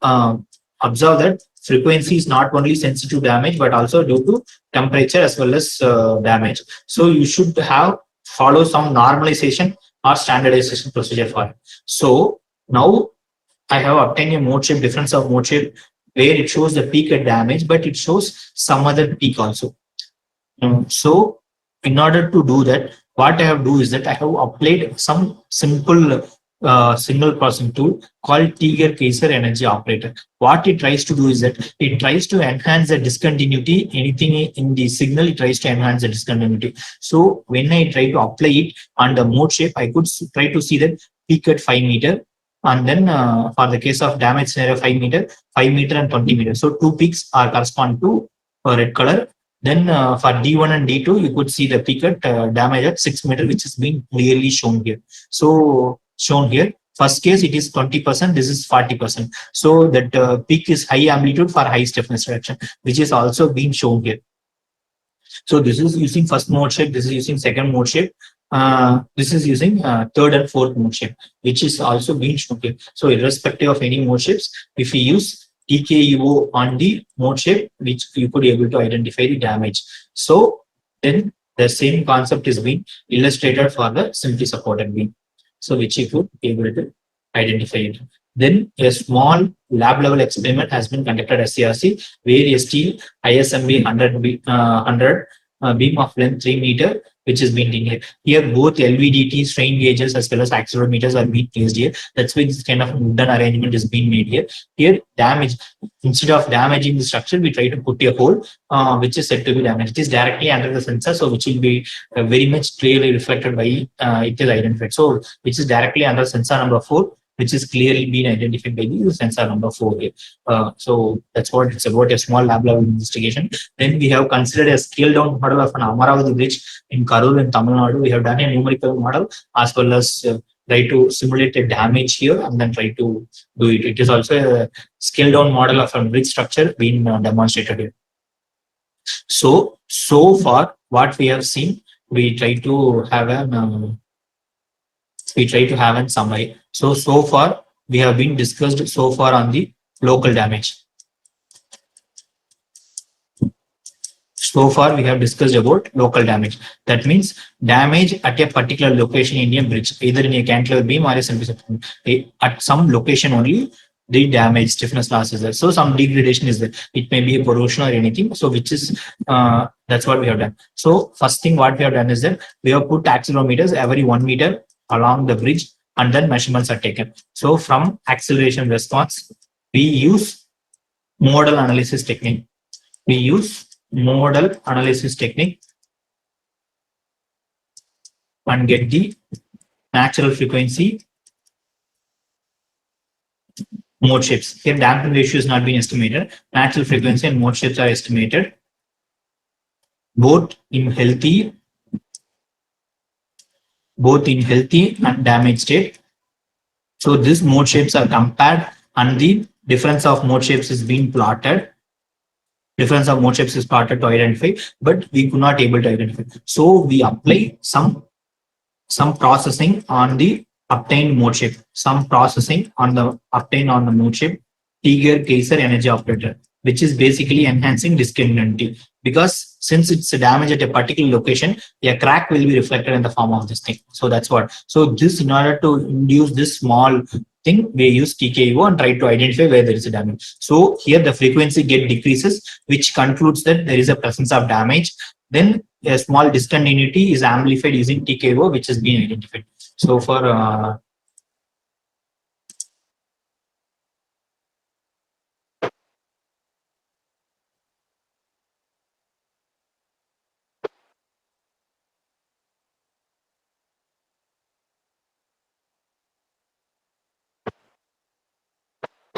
observe that frequency is not only sensitive to damage but also due to temperature as well as damage. So you should have follow some normalization or standardization procedure for it. So now I have obtained a mode shape, difference of mode shape, where it shows the peak at damage, but it shows some other peak also. So in order to do that, what I have do is that I have applied some simple signal processing tool called Tiger-Kaiser energy operator. What it tries to do is that it tries to enhance the discontinuity. Anything in the signal, it tries to enhance the discontinuity. So when I try to apply it on the mode shape, I could try to see that peak at 5 meter. And then for the case of damage scenario, 5 meter and 20 meters. So two peaks are correspond to red color. Then for D1 and D2, you could see the peak at damage at 6 meter, which is being clearly shown here. So shown here, first case it is 20%, this is 40%. So that peak is high amplitude for high stiffness reduction, which is also being shown here. So this is using first mode shape, this is using second mode shape. This is using third and fourth mode shape, which is also being shown here. So irrespective of any mode shapes, if we use TKUO on the mode shape, which you could be able to identify the damage. So then the same concept is being illustrated for the simply supported beam. So which you could be able to identify it. Then a small lab level experiment has been conducted at SCRC, where a steel ISMB 100 beam of length 3 meter, which is being here. Here both LVDT strain gauges as well as accelerometers are being placed here. That's why this kind of wooden arrangement is being made here. Here damage, instead of damaging the structure, we try to put a hole which is said to be damaged. It is directly under the sensor, so which will be very much clearly reflected by it is identified. So which is directly under sensor number 4, which is clearly being identified by the sensor number 4 here. So that's what it's about, a small lab level investigation. Then we have considered a scaled down model of an Amaravati bridge in Karur in Tamil Nadu. We have done a numerical model as well as try to simulate a damage here and then try to do it. It is also a scaled down model of a bridge structure being demonstrated here. So far what we have seen, we try to have an we try to have a summary. So far we have been discussed so far on the local damage. So far we have discussed about local damage. That means damage at a particular location in a bridge, either in a cantilever beam or a semi-submersible. At some location only the damage stiffness loss is there. So some degradation is there. It may be a corrosion or anything. So which is that's what we have done. So first thing what we have done is that we have put accelerometers every 1 meter along the bridge and then measurements are taken. So from acceleration response, we use modal analysis technique. We use modal analysis technique and get the natural frequency mode shapes. Here damping ratio is not being estimated. Natural frequency and mode shapes are estimated both in healthy and damaged state. So these mode shapes are compared and the difference of mode shapes is being plotted. Difference of mode shapes is plotted to identify, but we could not able to identify. So we apply some processing on the obtained mode shape, some processing on the obtained on the mode shape, Tiger-Kaiser energy operator, which is basically enhancing discontinuity. Because since it's a damage at a particular location, a crack will be reflected in the form of this thing. So that's what. So this, in order to induce this small thing, we use TKO and try to identify where there is a damage. So here the frequency get decreases, which concludes that there is a presence of damage. Then a small discontinuity is amplified using TKO, which has been identified. So for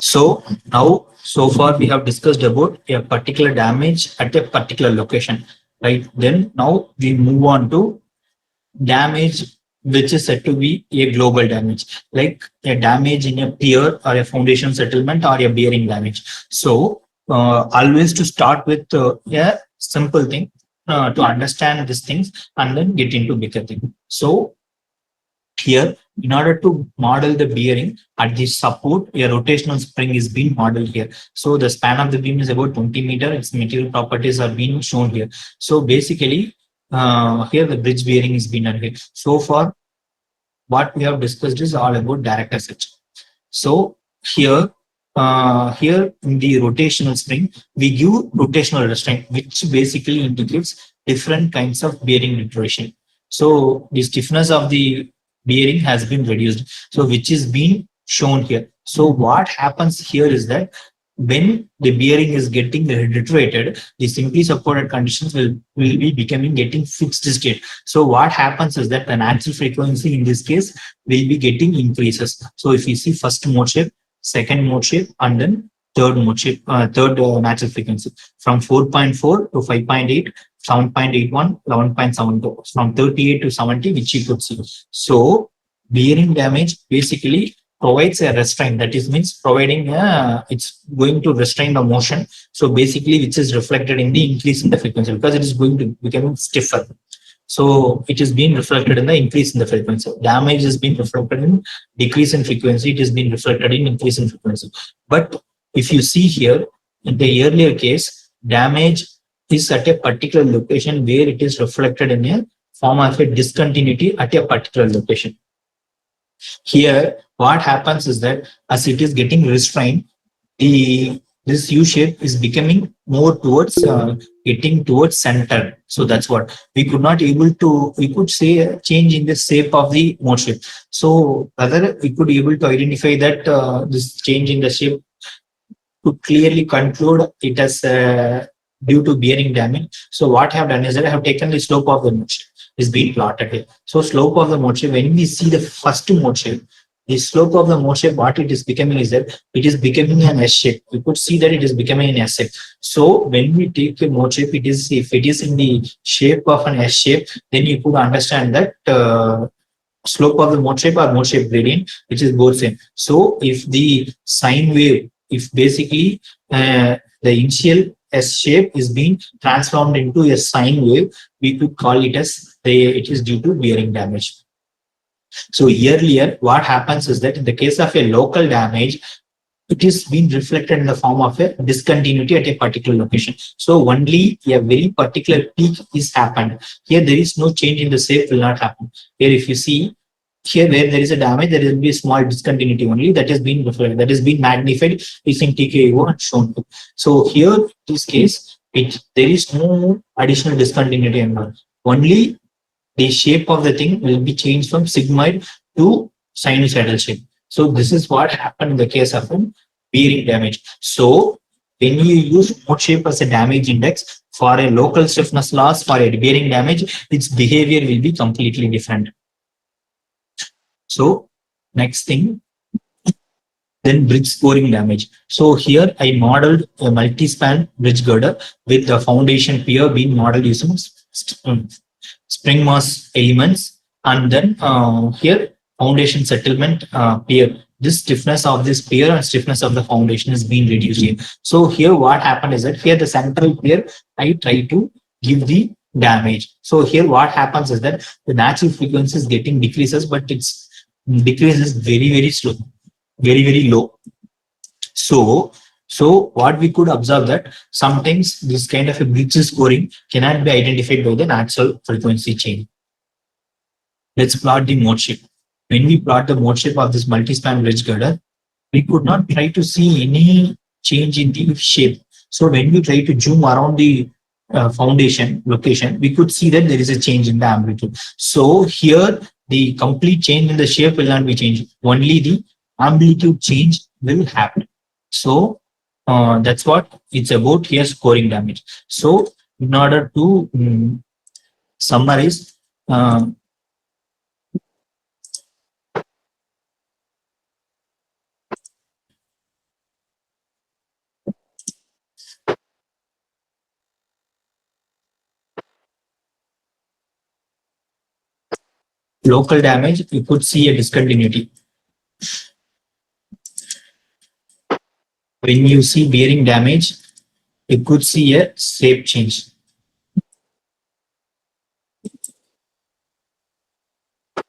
so now, so far we have discussed about a particular damage at a particular location, right? Then now we move on to damage which is said to be a global damage, like a damage in a pier or a foundation settlement or a bearing damage. So always to start with a simple thing to understand these things and then get into bigger thing. So here, in order to model the bearing at the support, a rotational spring is being modeled here. So the span of the beam is about 20 meter. Its material properties are being shown here. So basically, here the bridge bearing is being done here. So far, what we have discussed is all about direct SH. So here, here in the rotational spring, we give rotational restraint, which basically indicates different kinds of bearing deterioration. So the stiffness of the bearing has been reduced. So which is being shown here. So what happens here is that when the bearing is getting deteriorated, the simply supported conditions will be becoming getting fixed state. So what happens is that the natural frequency in this case will be getting increases. So if you see first mode shape, second mode shape, and then third mode shape, third natural frequency from 4.4 to 5.8, 7.81, 11.72, from 38 to 70, which you could see. So bearing damage basically provides a restraint, that is means providing it's going to restrain the motion. So basically which is reflected in the increase in the frequency, because it is going to become stiffer. So it is being reflected in the increase in the frequency. Damage is being reflected in decrease in frequency. It is being reflected in increase in frequency. But if you see here, in the earlier case, damage is at a particular location where it is reflected in a form of a discontinuity at a particular location. Here, what happens is that as it is getting restrained, this U shape is becoming more towards getting towards center. So that's what we could not able to, we could say a change in the shape of the mode shape. So whether we could able to identify that this change in the shape to clearly conclude it as due to bearing damage. So what I have done is that I have taken the slope of the mode shape is being plotted here. So slope of the mode shape, when we see the first mode shape, the slope of the mode shape, what it is becoming is that it is becoming an S shape. We could see that it is becoming an S shape. So when we take a mode shape, it is, if it is in the shape of an S shape, then you could understand that slope of the mode shape or mode shape gradient, which is both same. So if the sine wave, if basically the initial S shape is being transformed into a sine wave, we could call it as it is due to bearing damage. So earlier, what happens is that in the case of a local damage, it is being reflected in the form of a discontinuity at a particular location. So only a very particular peak is happened. Here there is no change in the shape will not happen. Here if you see, here where there is a damage, there will be a small discontinuity only that is being reflected, that is being magnified using TKO and shown to. So here in this case, there is no additional discontinuity and all. Only the shape of the thing will be changed from sigmoid to sinusoidal shape. So this is what happened in the case of bearing damage. So when you use mode shape as a damage index for a local stiffness loss for a bearing damage, its behavior will be completely different. So next thing, then bridge scoring damage. So here I modeled a multi-span bridge girder with the foundation pier being modeled using spring mass elements, and then here foundation settlement pier. This stiffness of this pier and stiffness of the foundation is being reduced here. So here what happened is that here the central pier I try to give the damage. So here what happens is that the natural frequency is getting decreases, but its decrease is very slow, very low. So what we could observe that sometimes this kind of a bridge scoring cannot be identified by the natural frequency change. Let's plot the mode shape. When we plot the mode shape of this multi-span bridge girder, we could not try to see any change in the shape. So when we try to zoom around the foundation location, we could see that there is a change in the amplitude. So here the complete change in the shape will not be changed. Only the amplitude change will happen. So that's what it's about here, scoring damage. So in order to summarize, local damage, you could see a discontinuity. When you see bearing damage, you could see a shape change.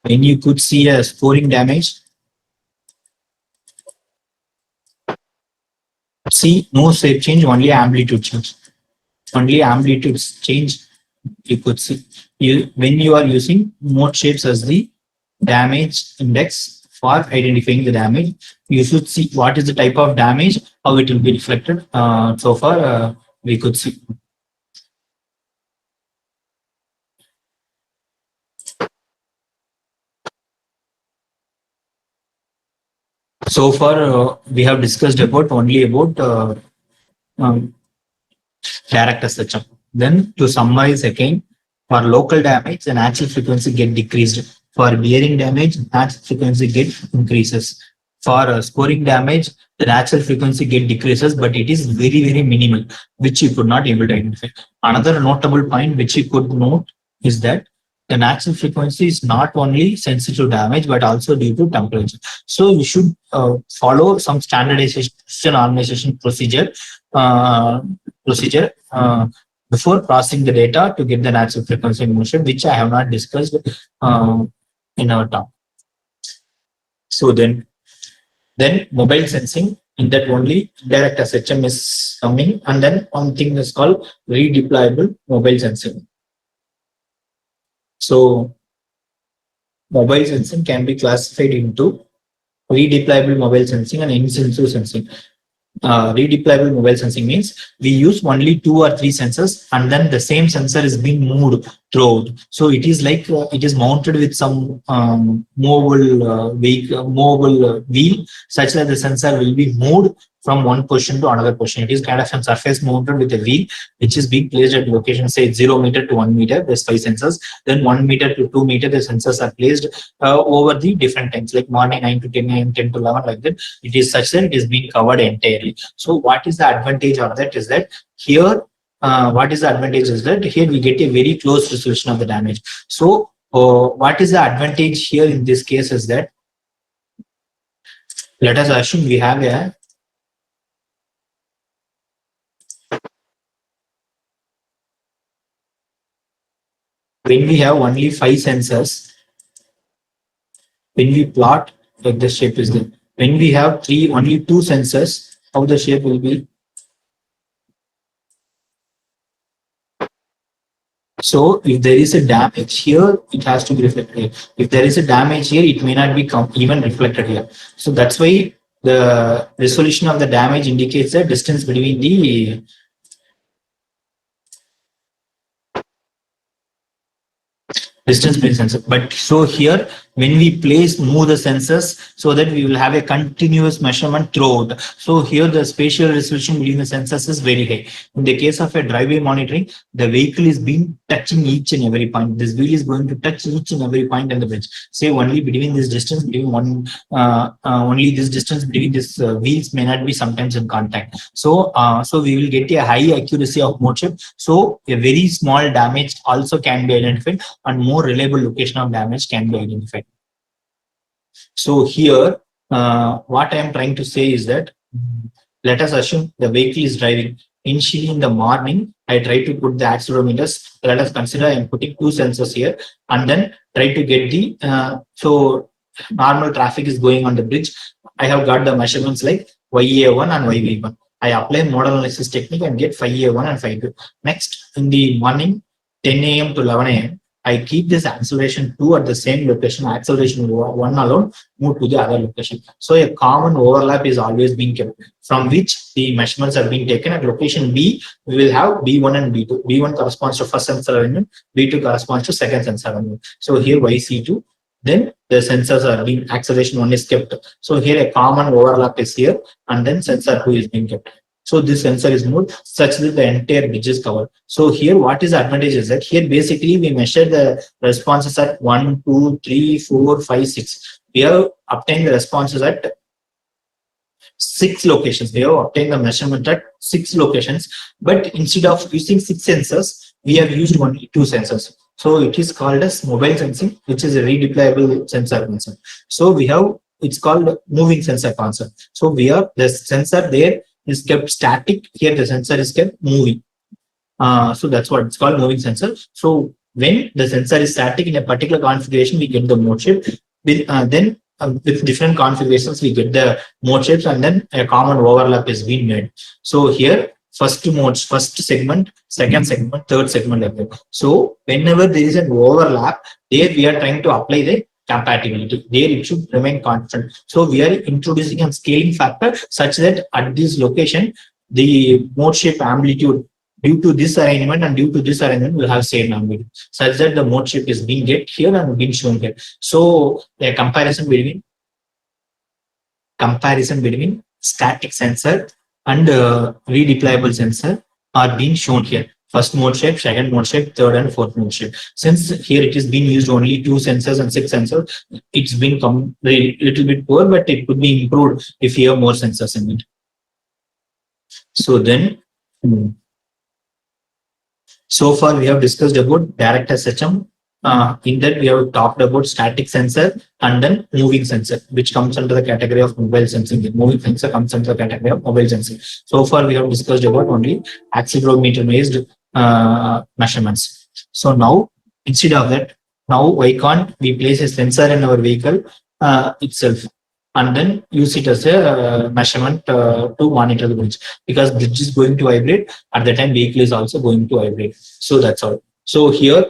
When you could see a scoring damage, see no shape change, only amplitude change. Only amplitude change you could see. When you are using mode shapes as the damage index for identifying the damage, you should see what is the type of damage, how it will be reflected. So far, we could see. So far, we have discussed about only about um, direct SHM. Then to summarize again, for local damage, the natural frequency get decreased. For bearing damage, natural frequency get increases. For scoring damage, the natural frequency get decreases, but it is very minimal, which you could not able to identify. Another notable point which you could note is that the natural frequency is not only sensitive to damage, but also due to temperature. So you should follow some standardization organization uh, procedure before processing the data to get the natural frequency motion, which I have not discussed uh, in our talk. So then mobile sensing, in that only direct SHM is coming, and then one thing is called redeployable mobile sensing. So mobile sensing can be classified into redeployable mobile sensing and in-situ sensing. Redeployable mobile sensing means we use only 2 or 3 sensors, and then the same sensor is being moved throughout. So it is like it is mounted with some movable wheel, such that the sensor will be moved from one position to another position. It is kind of some surface mounted with a wheel, which is being placed at location, say 0 meter to 1 meter. There's 5 sensors. Then 1 meter to 2 meter, the sensors are placed over the different times, like morning 9 to 10 a.m., 10 to 11, like that. It is such that it is being covered entirely. So what is the advantage of that is that here, what is the advantage is that here we get a very close resolution of the damage. So what is the advantage here in this case is that, let us assume we have a when we have only 5 sensors, when we plot, like the shape is there. When we have only two sensors, how the shape will be. So if there is a damage here, it has to be reflected here. If there is a damage here, it may not be even reflected here. So that's why the resolution of the damage indicates the distance between the distance between sensor. But so here, when we move the sensors so that we will have a continuous measurement throughout. So here the spatial resolution between the sensors is very high. In the case of a driveway monitoring, the vehicle is being touching each and every point. This wheel is going to touch each and every point in the bridge. Say only between this distance, only this distance between these wheels may not be sometimes in contact. So so we will get a high accuracy of mode shape. So a very small damage also can be identified, and more reliable location of damage can be identified. So here, what I am trying to say is that let us assume the vehicle is driving. Initially in the morning, I try to put the accelerometers. Let us consider I am putting two sensors here, and then try to get the so normal traffic is going on the bridge. I have got the measurements like YA1 and YV1. I apply model analysis technique and get 5A1 and 5A2. Next, in the morning, 10 a.m. to 11 a.m., I keep this acceleration 2 at the same location, acceleration 1 alone, move to the other location. So a common overlap is always being kept, from which the measurements are being taken. At location B, we will have B1 and B2. B1 corresponds to first sensor alignment, B2 corresponds to second sensor alignment. So here YC2, then the sensors are being, acceleration 1 is kept. So here a common overlap is here, and then sensor 2 is being kept. So this sensor is moved such that the entire bridge is covered. So here what is the advantage is that here basically we measure the responses at 1, 2, 3, 4, 5, 6. We have obtained the responses at 6 locations. We have obtained the measurement at 6 locations, but instead of using 6 sensors, we have used only 2 sensors. So it is called as mobile sensing, which is a redeployable sensor concept. So we have, it's called moving sensor concept. So we have the sensor there is kept static. Here the sensor is kept moving. So that's what it's called, moving sensor. So when the sensor is static in a particular configuration, we get the mode shape. Then with different configurations, we get the mode shapes, and then a common overlap is being made. So here, first segment, second segment, third segment like that. So whenever there is an overlap, there we are trying to apply the compatibility. There it should remain constant. So we are introducing a scaling factor such that at this location, the mode shape amplitude due to this arrangement and due to this arrangement will have same amplitude, such that the mode shape is being get here and being shown here. So a comparison between static sensor and redeployable sensor are being shown here. First mode shape, second mode shape, third and fourth mode shape. Since here it is being used only 2 sensors and 6 sensors, it's been a little bit poor, but it could be improved if you have more sensors in it. So then, so far we have discussed about direct SHM. In that we have talked about static sensor and then moving sensor, which comes under the category of mobile sensing. The moving sensor comes under the category of mobile sensing. So far we have discussed about only accelerometer based measurements. So now instead of that, now why can't we place a sensor in our vehicle itself and then use it as a measurement to monitor the bridge, because bridge is going to vibrate at the time vehicle is also going to vibrate. So that's all. So here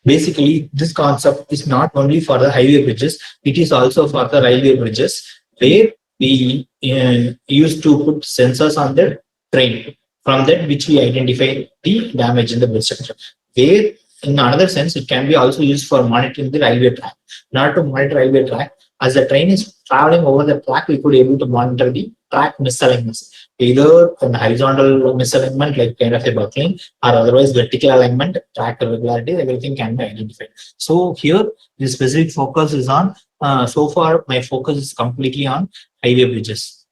basically this concept is not only for the highway bridges, it is also for the railway bridges, where we used to put sensors on the train, from that which we identify the damage in the bridge structure. Where in another sense it can be also used for monitoring the railway track. Not to monitor railway track, as the train is traveling over the track, we could able to monitor the track misalignments, either an horizontal misalignment like kind of a buckling, or otherwise vertical alignment, track irregularity, everything can be identified. So here the specific focus is on, so far my focus is completely on highway bridges.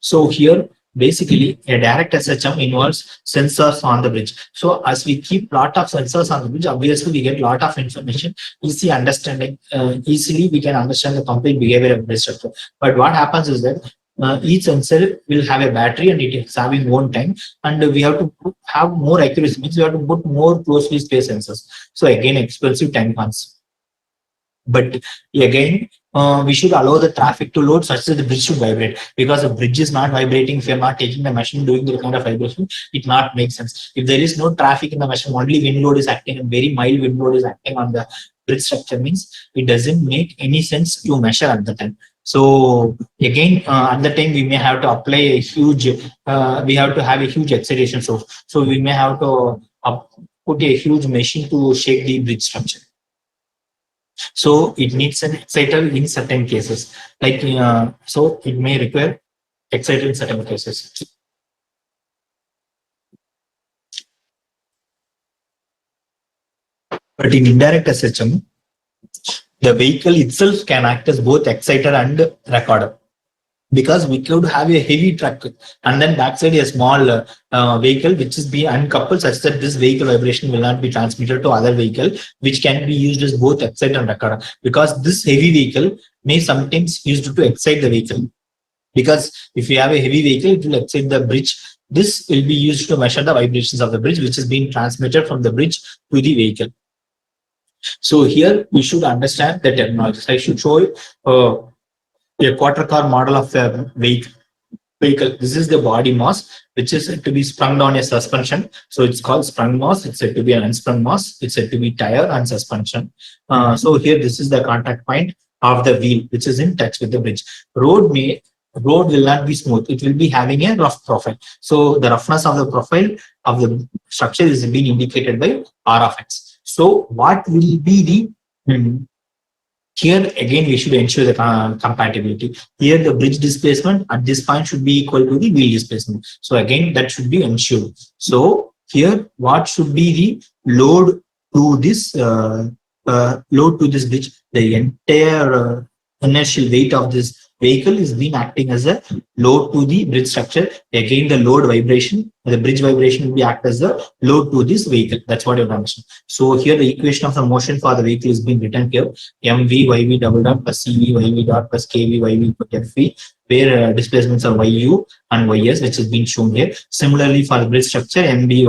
So here basically a direct SHM involves sensors on the bridge. So as we keep lot of sensors on the bridge, obviously we get lot of information, easily we can understand the complete behavior of bridge structure. But what happens is that each sensor will have a battery and it is having one time, and we have to have more accuracy, means we have to put more closely spaced sensors. So again, expensive time comes. But again, we should allow the traffic to load such that the bridge should vibrate, because the bridge is not vibrating. If you're not taking the machine doing the kind of vibration, it not makes sense. If there is no traffic in the machine, only wind load is acting, and very mild wind load is acting on the bridge structure, means it doesn't make any sense to measure at the time. So again, at the time we may have to apply a huge, we have to have a huge excitation source. So we may have to put a huge machine to shake the bridge structure. So it needs an exciter in certain cases, like so it may require exciter in certain cases. But in indirect SHM, the vehicle itself can act as both exciter and recorder, because we could have a heavy truck and then backside a small vehicle which is being uncoupled such that this vehicle vibration will not be transmitted to other vehicle, which can be used as both exciter and recorder, because this heavy vehicle may sometimes used to excite the vehicle, because if you have a heavy vehicle, it will excite the bridge. This will be used to measure the vibrations of the bridge, which is being transmitted from the bridge to the vehicle. So here we should understand the terminology. I should show you a quarter car model of a vehicle. This is the body mass, which is said to be sprung on a suspension. So it's called sprung mass. It's said to be an unsprung mass. It's said to be tire and suspension. So here, this is the contact point of the wheel, which is in touch with the bridge. Road will not be smooth. It will be having a rough profile. So the roughness of the profile of the structure is being indicated by R of X. So what will be the here again, we should ensure the compatibility. Here, the bridge displacement at this point should be equal to the wheel displacement. So again, that should be ensured. So here, what should be the load to this bridge? The entire inertial weight of this vehicle is being acting as a load to the bridge structure. Again, the load vibration, the bridge vibration will be act as the load to this vehicle. That's what you've mentioned. So here the equation of the motion for the vehicle is being written here. MV YV double dot plus CV YV dot plus KV YV FV, where displacements are YU and YS, which has been shown here. Similarly, for the bridge structure, MB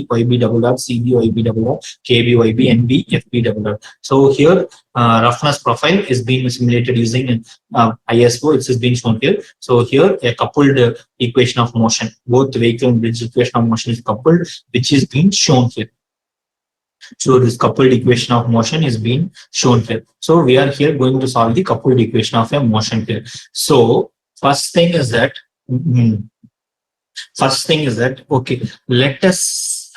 YB double dot, CB YB double dot, KB YB, NB FB double dot. So here, roughness profile is being simulated using ISO. It has been shown here. So here, a coupled equation of motion, both vehicle and bridge equation of motion is coupled, which is being shown here. So this coupled equation of motion is being shown here. So we are here going to solve the coupled equation of a motion here. So first thing is that, okay, let us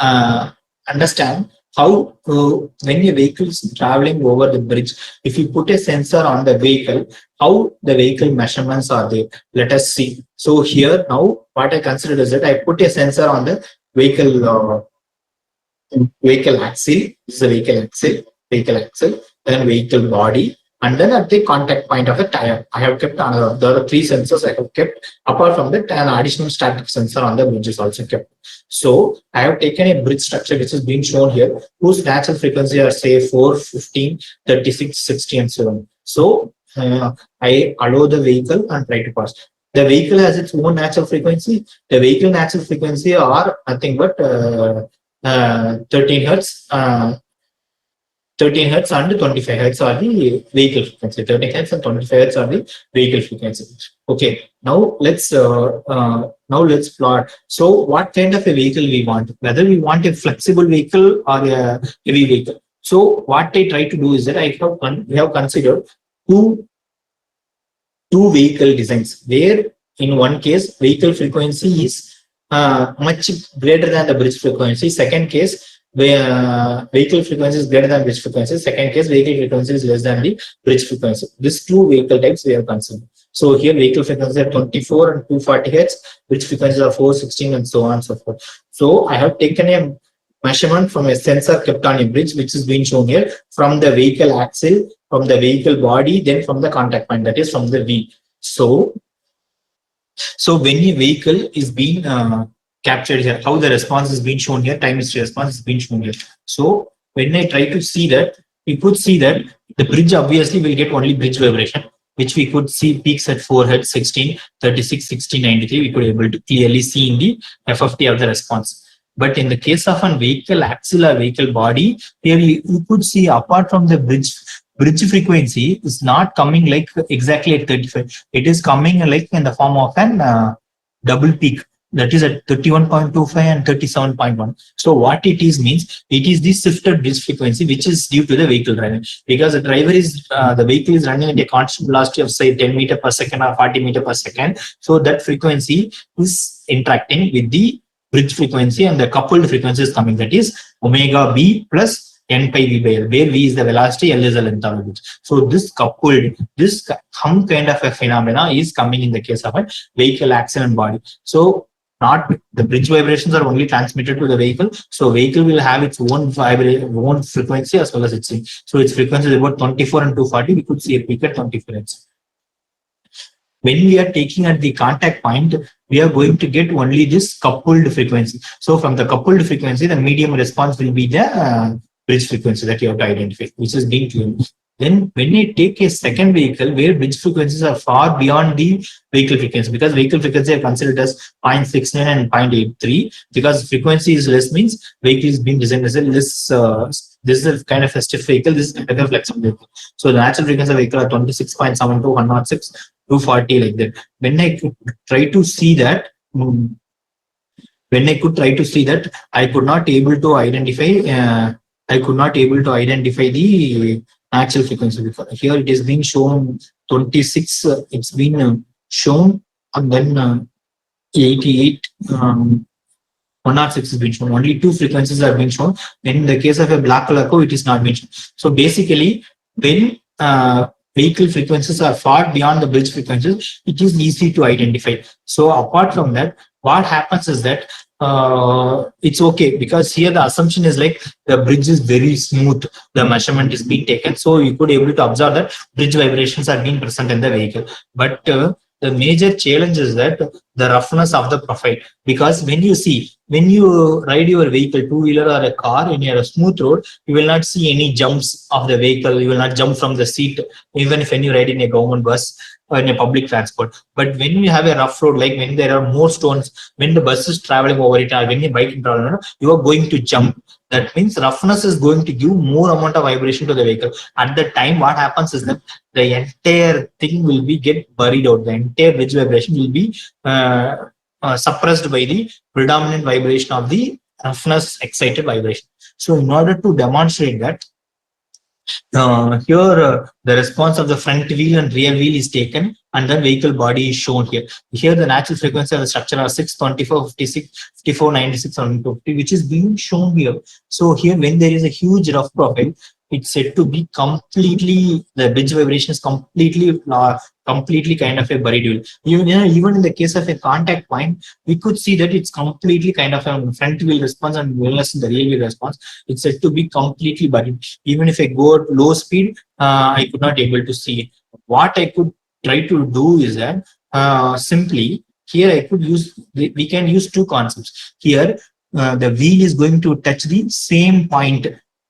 understand how when a vehicle is traveling over the bridge, if you put a sensor on the vehicle, how the vehicle measurements are there. Let us see. So here now, what I consider is that I put a sensor on the vehicle axle. This is the vehicle axle, then vehicle body, and then at the contact point of the tire, I have kept another. There are 3 sensors I have kept. Apart from that, an additional static sensor on the bridge is also kept. So I have taken a bridge structure which is being shown here, whose natural frequency are say 4, 15, 36, 60, and so on. So I allow the vehicle and try to pass. The vehicle has its own natural frequency. The vehicle natural frequency are nothing but 13 hertz, 13 hertz and 25 hertz are the vehicle frequency. 13 hertz and 25 hertz are the vehicle frequency. Okay, now let's plot. So what kind of a vehicle we want? Whether we want a flexible vehicle or a heavy vehicle. So what I try to do is that we have considered two vehicle designs, where in one case vehicle frequency is much greater than the bridge frequency. Second case, where vehicle frequency is greater than bridge frequency. Second case, vehicle frequency is less than the bridge frequency. These 2 vehicle types we have considered. So here vehicle frequency are 24 and 240 hertz, bridge frequencies are 416 and so on and so forth. So I have taken a measurement from a sensor kept on a bridge, which is being shown here, from the vehicle axle, from the vehicle body, then from the contact point, that is from the wheel. So when a vehicle is being captured here, how the response is being shown here, time history response is being shown here. So when I try to see that, we could see that the bridge obviously will get only bridge vibration. which we could see peaks at 4 hertz, 16, 36, 16, 93. We could able to clearly see in the FFT of the response. But in the case of a vehicle axle or vehicle body, here you could see apart from the bridge frequency is not coming like exactly at 35. It is coming like in the form of an double peak, that is at 31.25 and 37.1. So what it is means, it is the shifted bridge frequency which is due to the vehicle driving, because the vehicle is running at a constant velocity of say 10 meter per second or 40 meter per second. So that frequency is interacting with the bridge frequency, and the coupled frequency is coming, that is omega b plus n pi v by L, where v is the velocity, L is the length of the bridge. So this coupled, this hum kind of a phenomena is coming in the case of a vehicle axle and body. So not the bridge vibrations are only transmitted to the vehicle. So vehicle will have its own own frequency as well as its. So its frequency is about 24 and 240. We could see a peak at 24 hertz. When we are taking at the contact point, we are going to get only this coupled frequency. So from the coupled frequency, the medium response will be the bridge frequency that you have to identify, which is being tuned. Then when I take a second vehicle where bridge frequencies are far beyond the vehicle frequency, because vehicle frequency are considered as 0.69 and 0.83, because frequency is less means vehicle is being designed as a less, this is a kind of a stiff vehicle, this is kind of a flexible vehicle. So the natural frequency of vehicle are 26.72, 106, 240 like that. When I could try to see that, I could not able to identify, the actual frequency before. Here it is being shown 26, it's been shown, and then 88, 106 is being shown. Only two frequencies are being shown. In the case of a black color code, it is not being shown. So basically, when vehicle frequencies are far beyond the bridge frequencies, it is easy to identify. So apart from that, what happens is that it's okay, because here the assumption is like the bridge is very smooth, the measurement is being taken, so you could able to observe that bridge vibrations are being present in the vehicle. But the major challenge is that the roughness of the profile, because when you ride your vehicle, two-wheeler or a car in a smooth road, you will not see any jumps of the vehicle, you will not jump from the seat, even if when you ride in a government bus or in a public transport. But when you have a rough road, like when there are more stones, when the bus is traveling over it, or when you bike is traveling, you are going to jump. That means roughness is going to give more amount of vibration to the vehicle. At the time, what happens is that the entire thing will be get buried out. The entire bridge vibration will be suppressed by the predominant vibration of the roughness excited vibration. So in order to demonstrate that, here the response of the front wheel and rear wheel is taken, and the vehicle body is shown here. Here the natural frequency of the structure are 6, 24, 56, 54, 96, and 50, which is being shown here. So here when there is a huge rough profile, it's said to be completely, the bridge vibration is completely kind of a buried wheel. Even in the case of a contact point, we could see that it's completely kind of a front wheel response, and whereas in the rear wheel response, it's said to be completely buried. Even if I go at low speed, I could not able to see it. What I could try to do is that simply here I could use, we can use two concepts. Here the wheel is going to touch the same point,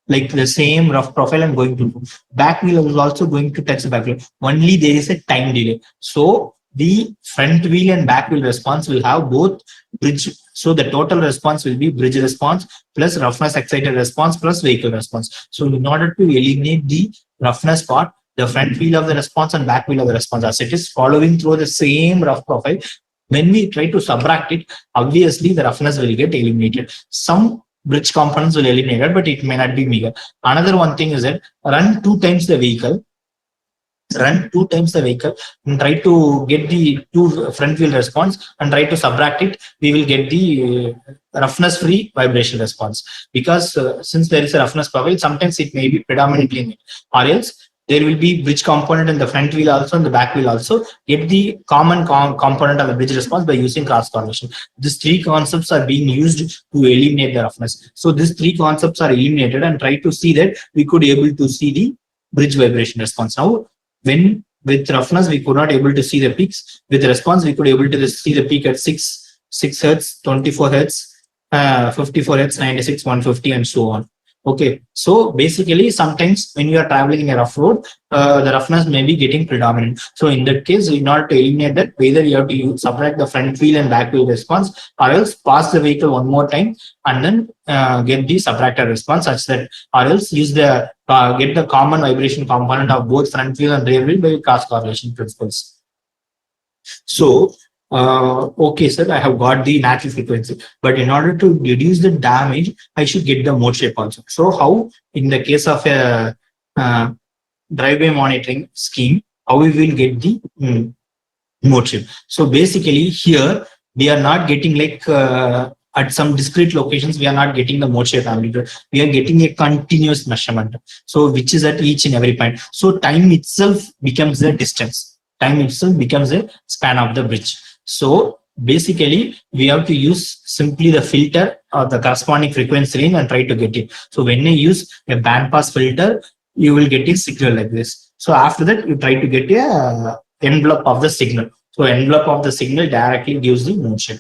like the same rough profile I'm going to do. Back wheel is also going to touch the back wheel. Only there is a time delay. So the front wheel and back wheel response will have both bridge. So the total response will be bridge response plus roughness excited response plus vehicle response. So in order to eliminate the roughness part, the front wheel of the response and back wheel of the response, as it is following through the same rough profile, when we try to subtract it, obviously the roughness will get eliminated. Some bridge components will eliminate it, but it may not be meager. Another one thing is that run two times the vehicle, and try to get the two front wheel response and try to subtract it, we will get the roughness free vibration response. Because since there is a roughness profile, sometimes it may be predominantly in it, or else there will be bridge component in the front wheel also and the back wheel also. Get the common component of the bridge response by using cross correlation. These three concepts are being used to eliminate the roughness. So these three concepts are eliminated, and try to see that we could able to see the bridge vibration response. Now, when with roughness we could not able to see the peaks, with response we could able to see the peak at 6 hertz, 24 hertz, 54 hertz, 96, 150, and so on. Okay, so basically, sometimes when you are traveling in a rough road, the roughness may be getting predominant. So in that case, in order to eliminate that, either you have to subtract the front wheel and back wheel response, or else pass the vehicle one more time and then get the subtractor response such that, or else use the get the common vibration component of both front wheel and rear wheel by cross correlation principles. So, okay, sir, I have got the natural frequency, but in order to reduce the damage, I should get the mode shape also. So, how in the case of a driveway monitoring scheme, how we will get the mode shape? So, basically, here we are not getting like at some discrete locations, we are not getting the mode shape amplitude. We are getting a continuous measurement. So, which is at each and every point. So, time itself becomes the distance. Time itself becomes a span of the bridge. So, basically, we have to use simply the filter or the corresponding frequency range and try to get it. So, when you use a band pass filter, you will get a signal like this. So, after that, you try to get a envelope of the signal. So, envelope of the signal directly gives the motion.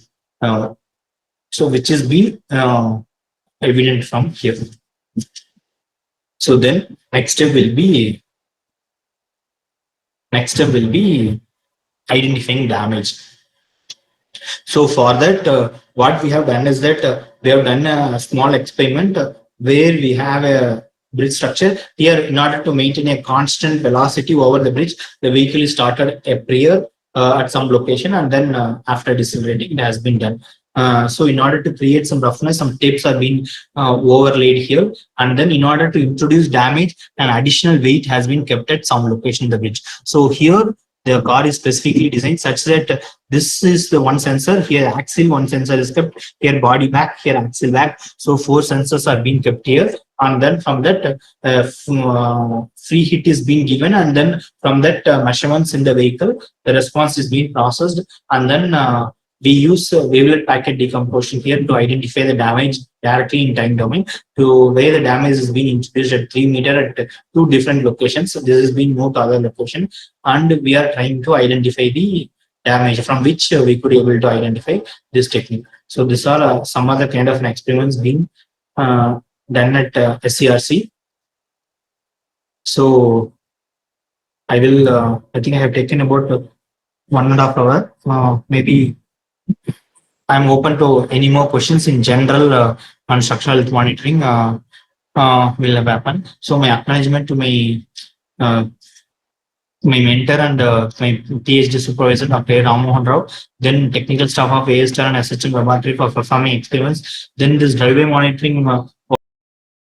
So which is being evident from here. So then next step will be identifying damage. So for that, what we have done is that we have done a small experiment where we have a bridge structure. Here, in order to maintain a constant velocity over the bridge, the vehicle is started a prayer at some location, and then after decelerating, it has been done. So in order to create some roughness, some tips are being overlaid here, and then in order to introduce damage, an additional weight has been kept at some location in the bridge. So here the car is specifically designed such that this is the one sensor, here axle one sensor is kept, here body back, here axle back. So 4 sensors are being kept here, and then from that free hit is being given, and then from that measurements in the vehicle, the response is being processed, and then we use wavelet packet decomposition here to identify the damage directly in time domain to where the damage is being introduced at 3 meter at 2 different locations. So this is being moved to other location, and we are trying to identify the damage from which we could able to identify this technique. So these are some other kind of experiments being done at SCRC. So I will, I think I have taken about 1.5 hours, maybe I'm open to any more questions in general on structural health monitoring will have happen. So my acknowledgement to uh, my mentor and my PhD supervisor, Dr. Ram Mohan Rao, then technical staff of ASTAR and Assistant Laboratory for performing experiments. Then this driveway monitoring